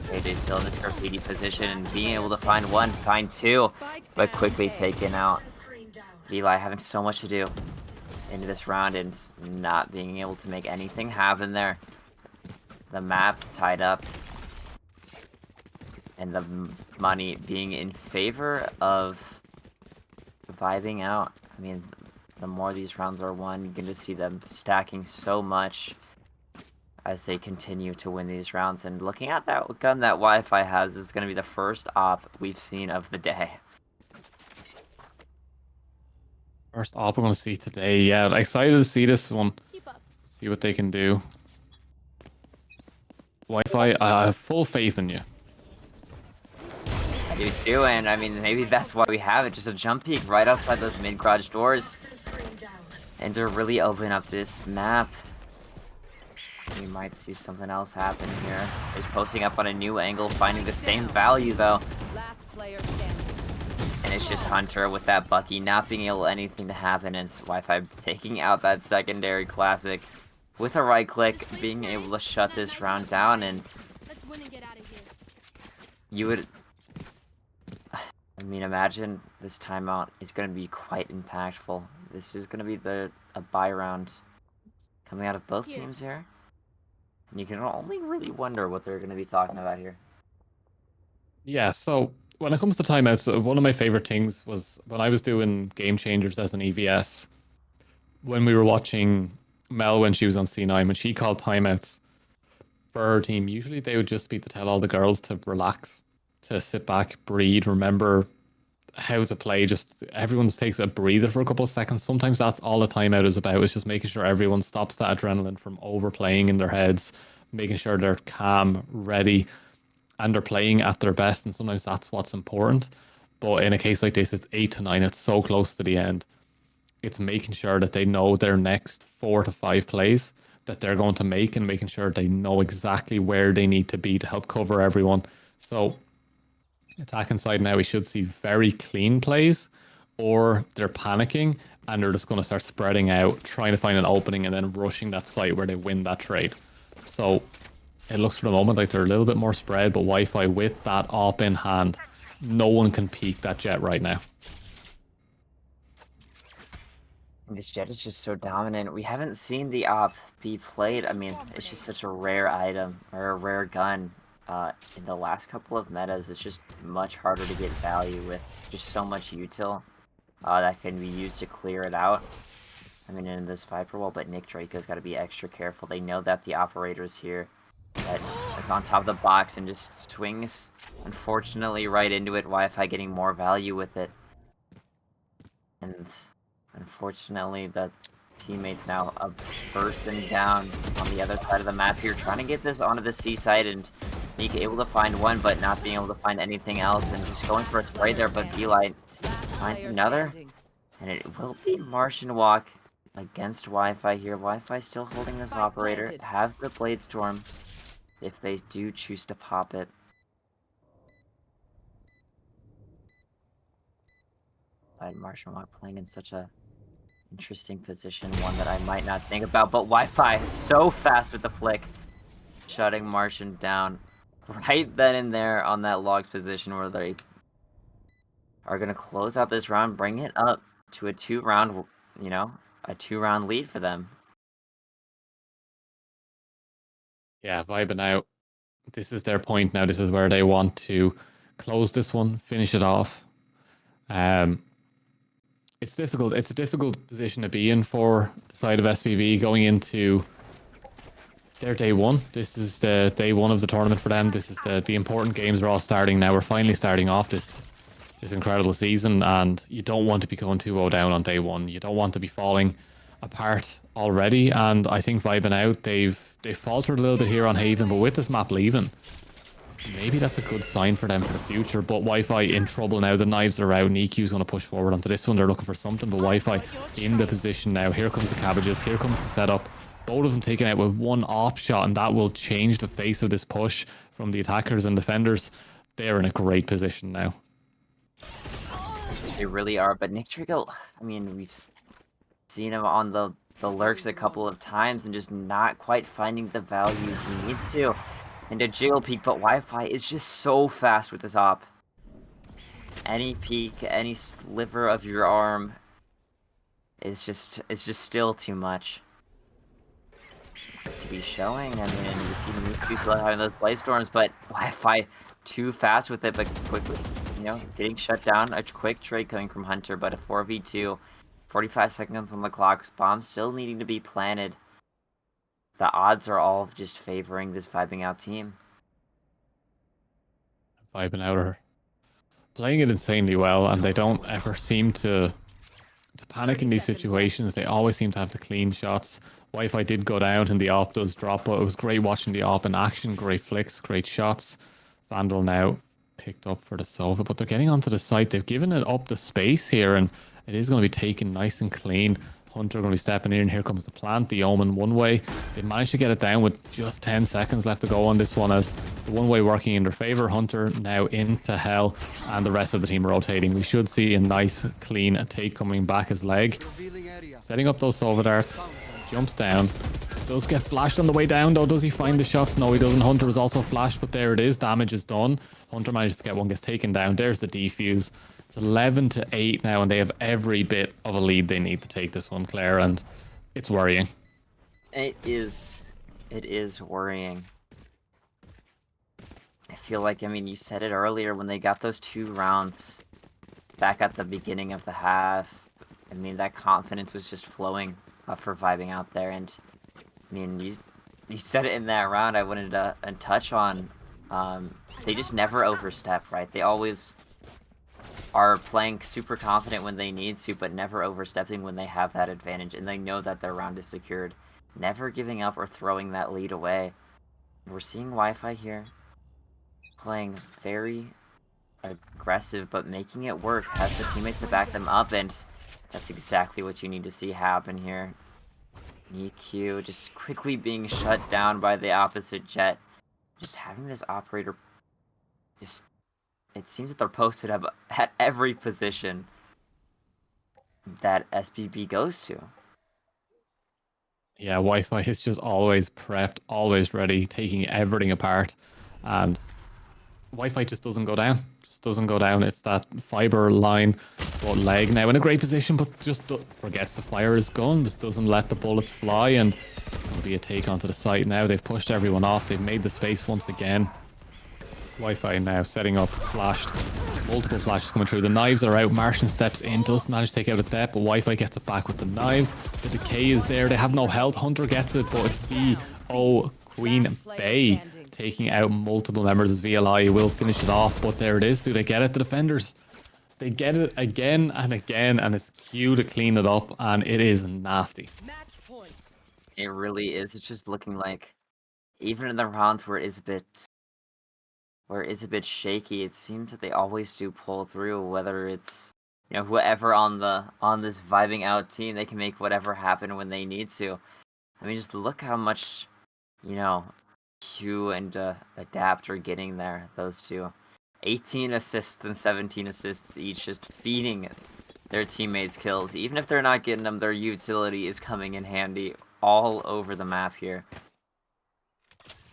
KJ still in the graffiti position and being able to find one, find two, but quickly taken out. Eli having so much to do into this round and not being able to make anything happen there. The map tied up and the money being in favor of vibing out. I mean, the more these rounds are won, you can just see them stacking so much as they continue to win these rounds. And looking at that gun that Wi-Fi has is going to be the first op we've seen of the day. First op we're going to see today. Yeah, excited to see this one. See what they can do. Wi-Fi, I have full faith in you. I do too, and I mean, maybe that's why we have it. Just a jump peek right outside those mid-garage doors. And to really open up this map. We might see something else happen here. He's posting up on a new angle, finding the same value though. Last player standing. And it's just Hunter with that Bucky not being able anything to happen, and it's Wi-Fi taking out that secondary classic with a right click, being able to shut this round down. And you would, I mean, imagine this timeout is going to be quite impactful. This is going to be a buy round coming out of both teams here. And you can only really wonder what they're going to be talking about here. Yeah, so when it comes to timeouts, one of my favorite things was when I was doing Game Changers as an EVS, when we were watching Mel when she was on C9, when she called timeouts for her team, usually they would just be to tell all the girls to relax, to sit back, breathe, remember how to play. Just everyone takes a breather for a couple of seconds. Sometimes that's all a timeout is about. It's just making sure everyone stops that adrenaline from overplaying in their heads, making sure they're calm, ready, and they're playing at their best. And sometimes that's what's important. But in a case like this, it's 8-9. It's so close to the end. It's making sure that they know their next 4 to 5 plays that they're going to make, and making sure they know exactly where they need to be to help cover everyone. So attacking side now, we should see very clean plays, or they're panicking and they're just going to start spreading out, trying to find an opening and then rushing that site where they win that trade. So it looks for the moment like they're a little bit more spread, but Wi-Fi with that op in hand, no one can peek that jet right now. This jet is just so dominant. We haven't seen the op be played. I mean, it's just such a rare item, or a rare gun. In the last couple of metas, it's just much harder to get value with just so much util that can be used to clear it out. I mean, in this Viper wall, but Nick Draco's got to be extra careful. They know that the operator's here, that it's on top of the box and just swings, unfortunately, right into it. Wi-Fi getting more value with it. And unfortunately, the teammates now a person down on the other side of the map here, trying to get this onto the C side, and Nick able to find one, but not being able to find anything else, and just going for a spray there, but Beelight find another, and it will be Martian Walk against Wi-Fi here. Wi-Fi still holding this operator, have the Blade Storm if they do choose to pop it. But Martian Walk playing in such a interesting position, one that I might not think about, but Wi-Fi is so fast with the flick, shutting Martian down right then and there on that logs position, where they are going to close out this round, bring it up to a 2-round, a 2-round lead for them. Yeah, Vibin out. This is their point now. This is where they want to close this one, finish it off. It's difficult. It's a difficult position to be in for the side of SPV going into They're day one. This is the day one of the tournament for them. This is the important games are all starting now. We're finally starting off this incredible season, and you don't want to be going 2-0 down on day one. You don't want to be falling apart already. And I think Vibin out, they've faltered a little bit here on Haven, but with this map leaving, maybe that's a good sign for them for the future. But Wi-Fi in trouble now. The knives are out. EQ's going to push forward onto this one. They're looking for something, but Wi-Fi in the position now. Here comes the cabbages. Here comes the setup. Both of them taken out with one op shot, and that will change the face of this push from the attackers and defenders. They're in a great position now. They really are. But Nick Trigo, I mean, we've seen him on the lurks a couple of times and just not quite finding the value he needs to. And a jiggle peek, but Wi-Fi is just so fast with this op. Any peek, any sliver of your arm is just still too much to be showing. I mean, you keep still having those blaze storms, but Wi-Fi too fast with it, but quickly, you know, getting shut down. A quick trade coming from Hunter, but a 4v2, 45 seconds on the clock. Bomb still needing to be planted. The odds are all just favoring this Vibing out team. Vibin out are playing it insanely well, and they don't ever seem to panic in these situations. They always seem to have the clean shots. Wi-Fi did go down and the op does drop, but it was great watching the op in action. Great flicks, great shots. Vandal now picked up for the Sova, but they're getting onto the site. They've given it up the space here, and it is going to be taken nice and clean. Hunter going to be stepping in. Here comes the plant, the Omen one way. They managed to get it down with just 10 seconds left to go on this one, as the one way working in their favor. Hunter now into hell, and the rest of the team rotating. We should see a nice clean take coming back his leg. Setting up those Sova darts. Jumps down. Does get flashed on the way down though. Does he find the shots? No, he doesn't. Hunter is also flashed, but there it is. Damage is done. Hunter manages to get one, gets taken down. There's the defuse. It's 11-8 now, and they have every bit of a lead they need to take this one, Claire, and it's worrying. It is worrying. I feel like, I mean, you said it earlier when they got those 2 rounds back at the beginning of the half. I mean, that confidence was just flowing for Vibing out there, and I mean, you said it in that round. I wanted to touch on. They just never overstep, right? They always are playing super confident when they need to, but never overstepping when they have that advantage, and they know that their round is secured. Never giving up or throwing that lead away. We're seeing Wi-Fi here playing very aggressive, but making it work. Has the teammates to back them up, and that's exactly what you need to see happen here. EQ just quickly being shut down by the opposite jet. Just having this operator, just, it seems that they're posted up at every position that SBB goes to. Yeah, Wi-Fi is just always prepped, always ready, taking everything apart, and Wi-Fi just doesn't go down. Just doesn't go down. It's that fiber line, but leg now in a great position, but just forgets to fire his gun. Just doesn't let the bullets fly, and it'll be a take onto the site now. They've pushed everyone off. They've made the space once again. Wi-Fi now setting up, flashed. Multiple flashes coming through. The knives are out. Martian steps in, does manage to take out a depth, but Wi-Fi gets it back with the knives. The decay is there. They have no health. Hunter gets it, but it's VO Queen Bay taking out multiple members of VLI. Will finish it off, but there it is. Do they get it? The defenders, they get it again and again, and it's Q to clean it up, and it is nasty. It really is. It's just looking like, even in the rounds where it is a bit shaky, it seems that they always do pull through. Whether it's, you know, whoever on this Vibing out team, they can make whatever happen when they need to. I mean, just look how much, you know, Q and Adapt are getting there. Those two, 18 assists and 17 assists each, just feeding their teammates kills. Even if they're not getting them, their utility is coming in handy all over the map here.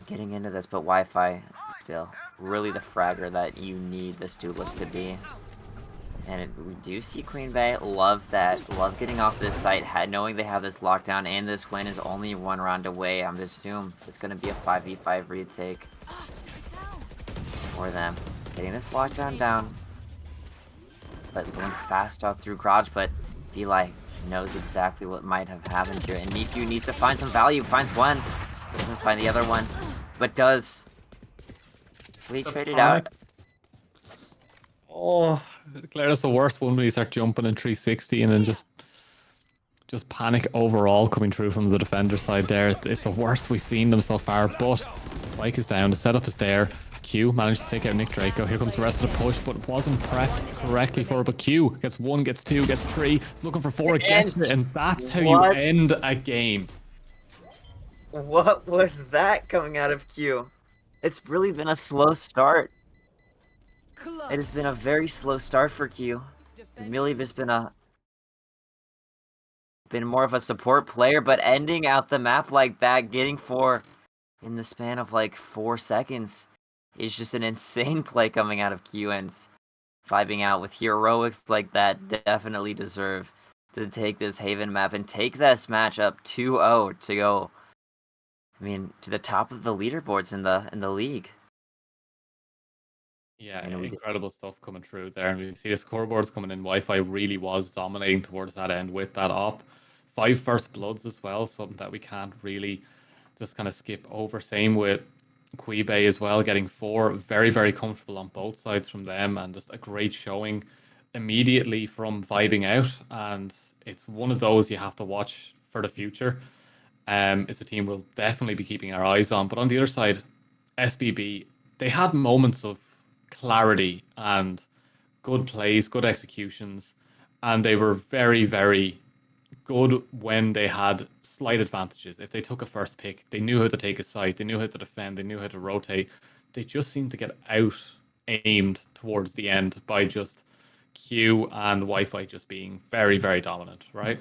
Getting into this, but Wi-Fi still really the fragger that you need this duelist to be. And we do see Queen Bay. Love that. Love getting off this site, knowing they have this lockdown, and this win is only 1 round away. I'm assume it's going to be a 5v5 retake for them. Getting this lockdown down, but going fast up through Garage, but Eli knows exactly what might have happened here. And Niku needs to find some value, finds one. Doesn't find the other one, but does. We traded out. Oh, Claire, that's the worst one when you start jumping in 360 and then just panic overall coming through from the defender side there. It's the worst we've seen them so far, but Spike is down, the setup is there. Q managed to take out Nick Draco. Here comes the rest of the push, but it wasn't prepped correctly for it. But Q gets 1, gets 2, gets 3. He's looking for 4, gets it, and that's how you end a game. What was that coming out of Q? It's really been a slow start. It has been a very slow start for Q. Millie has been more of a support player, but ending out the map like that, getting 4 in the span of like 4 seconds is just an insane play coming out of Q, and vibing out with heroics like that definitely deserve to take this Haven map and take this match up 2-0 to go, I mean, to the top of the leaderboards in the league. Yeah, And we incredible stuff coming through there. And we see the scoreboards coming in. Wi-Fi really was dominating towards that end with that op. 5 first bloods as well, something that we can't really just kind of skip over. Same with Quibay as well, getting 4. Very, very comfortable on both sides from them, and just a great showing immediately from vibing out. And it's one of those you have to watch for the future. It's a team we'll definitely be keeping our eyes on. But on the other side, SBB, they had moments of clarity and good plays, good executions, and they were very, very good when they had slight advantages. If they took a first pick, they knew how to take a site, they knew how to defend, they knew how to rotate. They just seemed to get out aimed towards the end by just Q and Wi-Fi just being very, very dominant, right?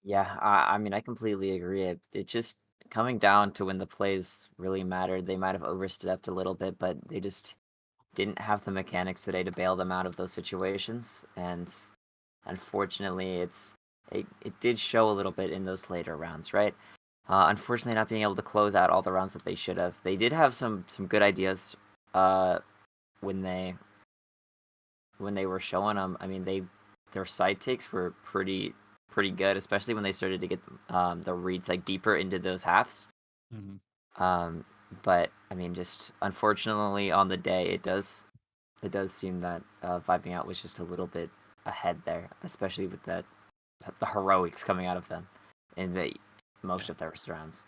Yeah, I mean, I completely agree. It just coming down to when the plays really mattered. They might have overstepped a little bit, but they just didn't have the mechanics today to bail them out of those situations. And unfortunately, it did show a little bit in those later rounds, right? Unfortunately, not being able to close out all the rounds that they should have. They did have some good ideas when they were showing them. I mean, their side takes were pretty good, especially when they started to get the reads like deeper into those halves. Mm-hmm. But I mean, just unfortunately on the day, it does seem that vibing out was just a little bit ahead there, especially with the heroics coming out of them in most of their rounds.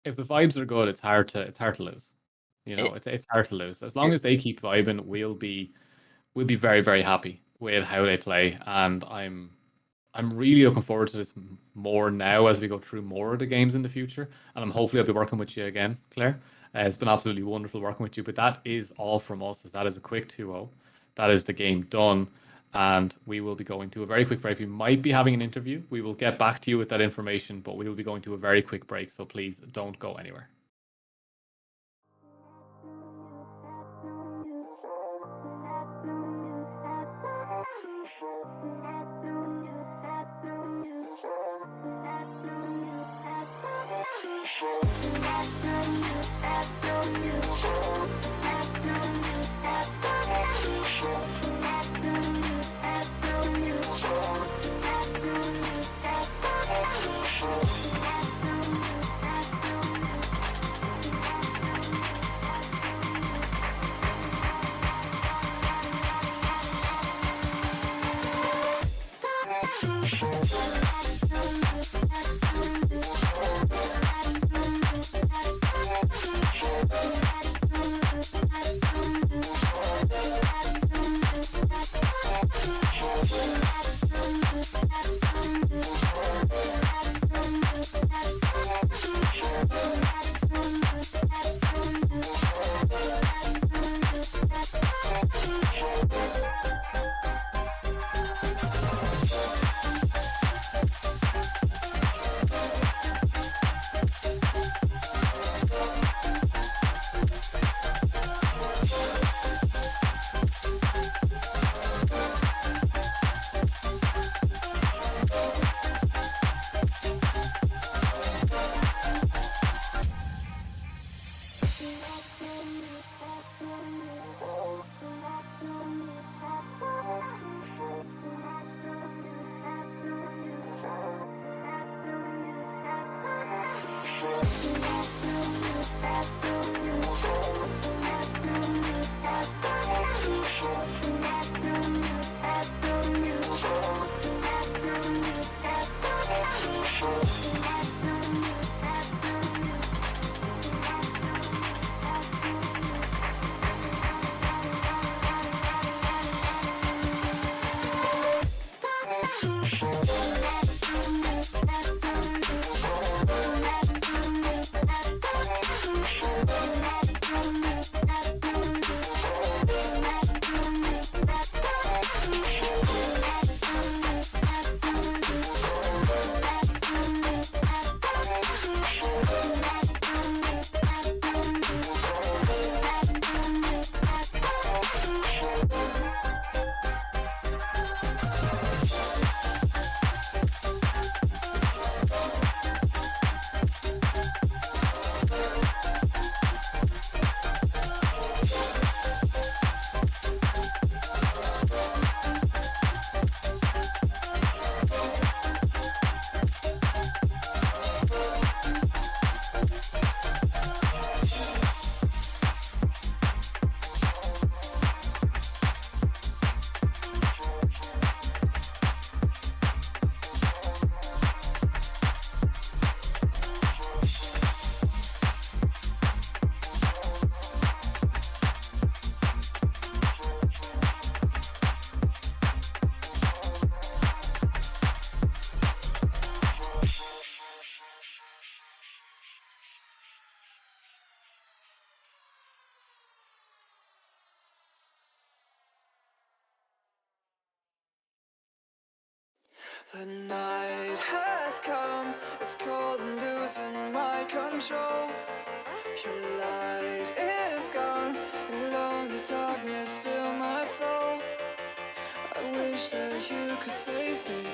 If the vibes are good, it's hard to lose. You know, it's hard to lose. As long as they keep vibing, we'll be very, very happy with how they play. And I'm really looking forward to this more now as we go through more of the games in the future. And hopefully I'll be working with you again, Claire. It's been absolutely wonderful working with you. But that is all from us. As that is a quick 2-0. That is the game done. And we will be going to a very quick break. We might be having an interview. We will get back to you with that information, but we will be going to a very quick break. So please don't go anywhere. The night has come, it's cold and losing my control. Your light is gone, and lonely darkness fill my soul. I wish that you could save me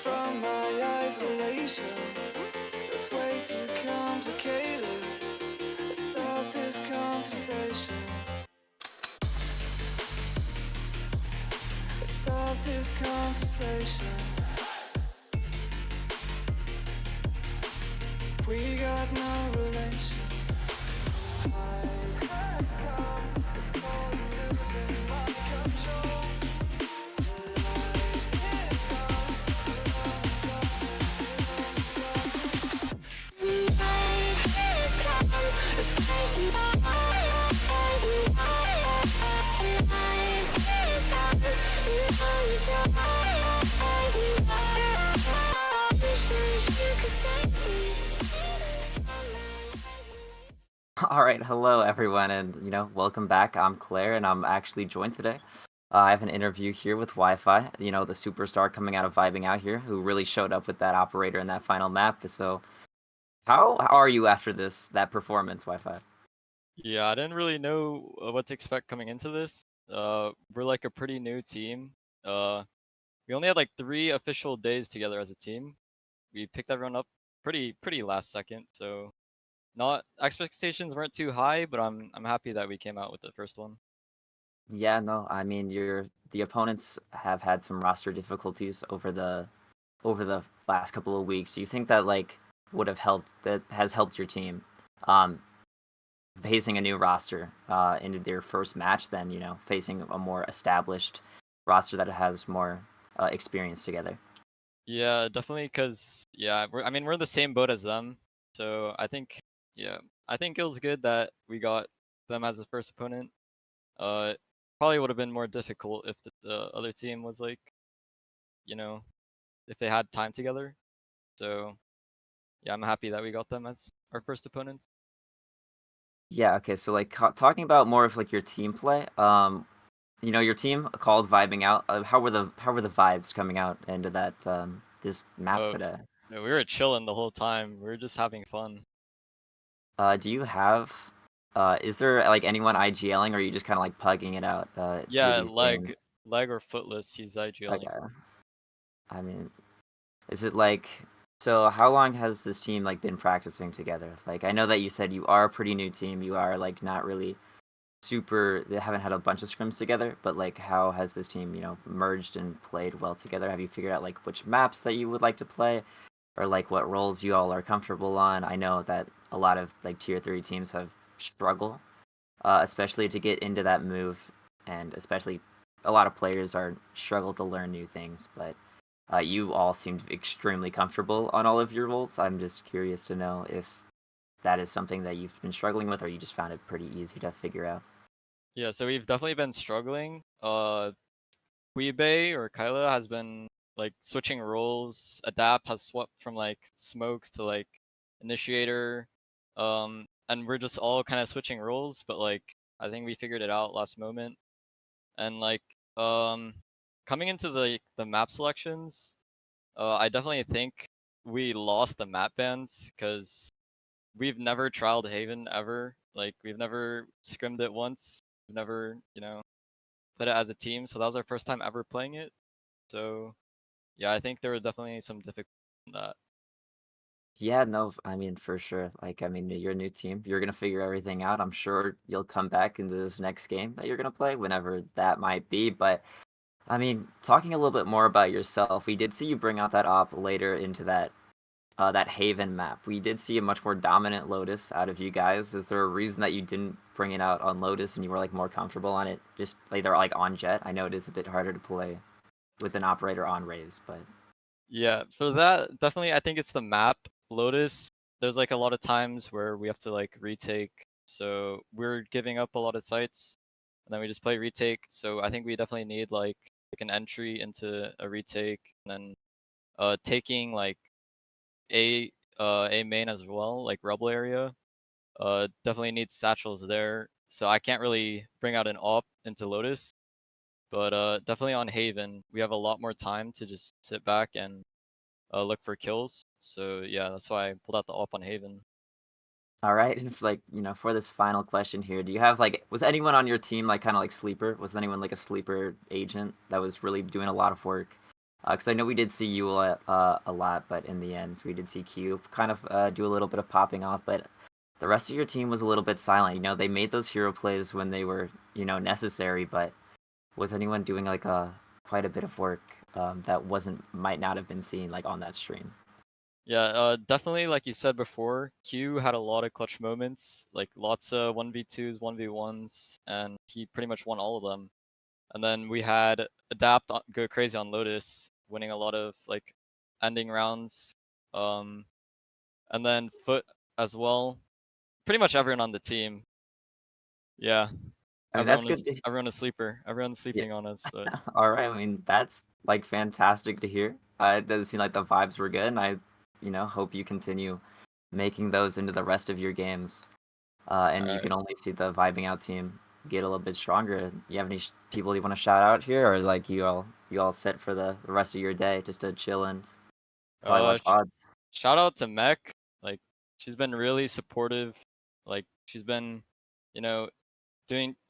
from my isolation. It's way too complicated. Let's stop this conversation. Let's stop this conversation. We got no relation. All right, hello everyone, and welcome back. I'm Claire, and I'm actually joined today. I have an interview here with Wi-Fi, the superstar coming out of Vibing out here, who really showed up with that operator in that final map. So, how are you after that performance, Wi-Fi? Yeah, I didn't really know what to expect coming into this. We're like a pretty new team. We only had like 3 official days together as a team. We picked everyone up pretty last second, so not expectations weren't too high, but I'm happy that we came out with the first one. Yeah, no, I mean the opponents have had some roster difficulties over the last couple of weeks. Do you think that has helped your team um, facing a new roster into their first match than facing a more established roster that has more experience together? Yeah, definitely, cause yeah, I mean we're in the same boat as them, so I think it was good that we got them as a first opponent. Probably would have been more difficult if the other team was like, you know, if they had time together. So yeah, I'm happy that we got them as our first opponents. Yeah, okay, so like talking about more of like your team play, your team called Vibing out. How were the vibes coming out into that this map Oh, today? no, we were chilling the whole time. We were just having fun. Do you have is there like anyone IGLing, or are you just kind of like pugging it out through Yeah, these games? leg or footless. He's IGLing. Okay. I mean, is it like, so how long has this team like been practicing together? Like, I know that you said you are a pretty new team. You are like not really they haven't had a bunch of scrims together, but like how has this team, merged and played well together? Have you figured out like which maps that you would like to play, or like what roles you all are comfortable on? I know that a lot of like tier 3 teams have struggled, especially to get into that move, and especially a lot of players are struggle to learn new things, but you all seemed extremely comfortable on all of your roles. I'm just curious to know if that is something that you've been struggling with, or you just found it pretty easy to figure out. Yeah, so we've definitely been struggling. Weebay or Kyla has been like switching roles. Adapt has swapped from like smokes to like initiator. And we're just all kind of switching roles, but like I think we figured it out last moment. And like um coming into the map selections, I definitely think we lost the map bans because we've never trialed Haven ever. Like we've never scrimmed it once. We've never, played it as a team. So that was our first time ever playing it. So yeah, I think there were definitely some difficulties in that. Yeah, no, I mean, for sure. Like, I mean, you're a new team. You're gonna figure everything out. I'm sure you'll come back into this next game that you're gonna play, whenever that might be. But I mean, talking a little bit more about yourself, we did see you bring out that op later into that Haven map. We did see a much more dominant Lotus out of you guys. Is there a reason that you didn't bring it out on Lotus and you were like more comfortable on it, just either like on Jet? I know it is a bit harder to play with an operator on Raze, but Yeah, for that, definitely I think it's the map. Lotus, there's like a lot of times where we have to like retake. So we're giving up a lot of sites and then we just play retake. So I think we definitely need like an entry into a retake and then taking like a main as well, like rubble area. Definitely needs satchels there. So I can't really bring out an op into Lotus. But definitely on Haven, we have a lot more time to just sit back and look for kills. So yeah, that's why I pulled out the op on Haven. All right, and like for this final question here, do you have like was anyone on your team like kind of like sleeper? Was anyone like a sleeper agent that was really doing a lot of work? Because I know we did see you a lot, but in the end, we did see Q kind of do a little bit of popping off, but the rest of your team was a little bit silent. They made those hero plays when they were necessary, but was anyone doing like quite a bit of work that might not have been seen like on that stream? Yeah, definitely like you said before, Q had a lot of clutch moments, like lots of 1v2s, 1v1s, and he pretty much won all of them. And then we had Adapt go crazy on Lotus, winning a lot of like ending rounds. And then Foot as well. Pretty much everyone on the team. Yeah. I mean, that's good. Everyone is sleeper. Everyone's Yeah. sleeping on us, but All right. I mean, that's like fantastic to hear. It does seem like the vibes were good, and I, hope you continue making those into the rest of your games. And you alright. can only see the vibing out team get a little bit stronger. You have any people you want to shout out here, or like you all set for the rest of your day just to chill and probably watch odds? Shout out to Mech. Like she's been really supportive. Like she's been, you know,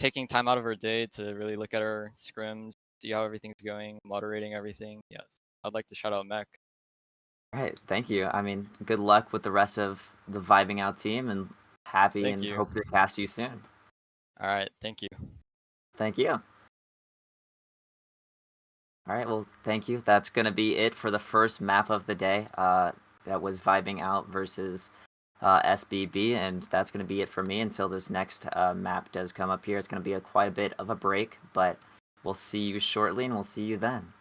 taking time out of her day to really look at our scrims, see how everything's going, moderating everything. Yes. I'd like to shout out Mech. All right, thank you. I mean, good luck with the rest of the vibing out team, and happy Thank and you. hope to cast you soon. Alright, thank you. Thank you. All right, well, thank you. That's going to be it for the first map of the day. That was Vibing Out versus SBB, and that's going to be it for me until this next map does come up here. It's going to be quite a bit of a break, but we'll see you shortly, and we'll see you then.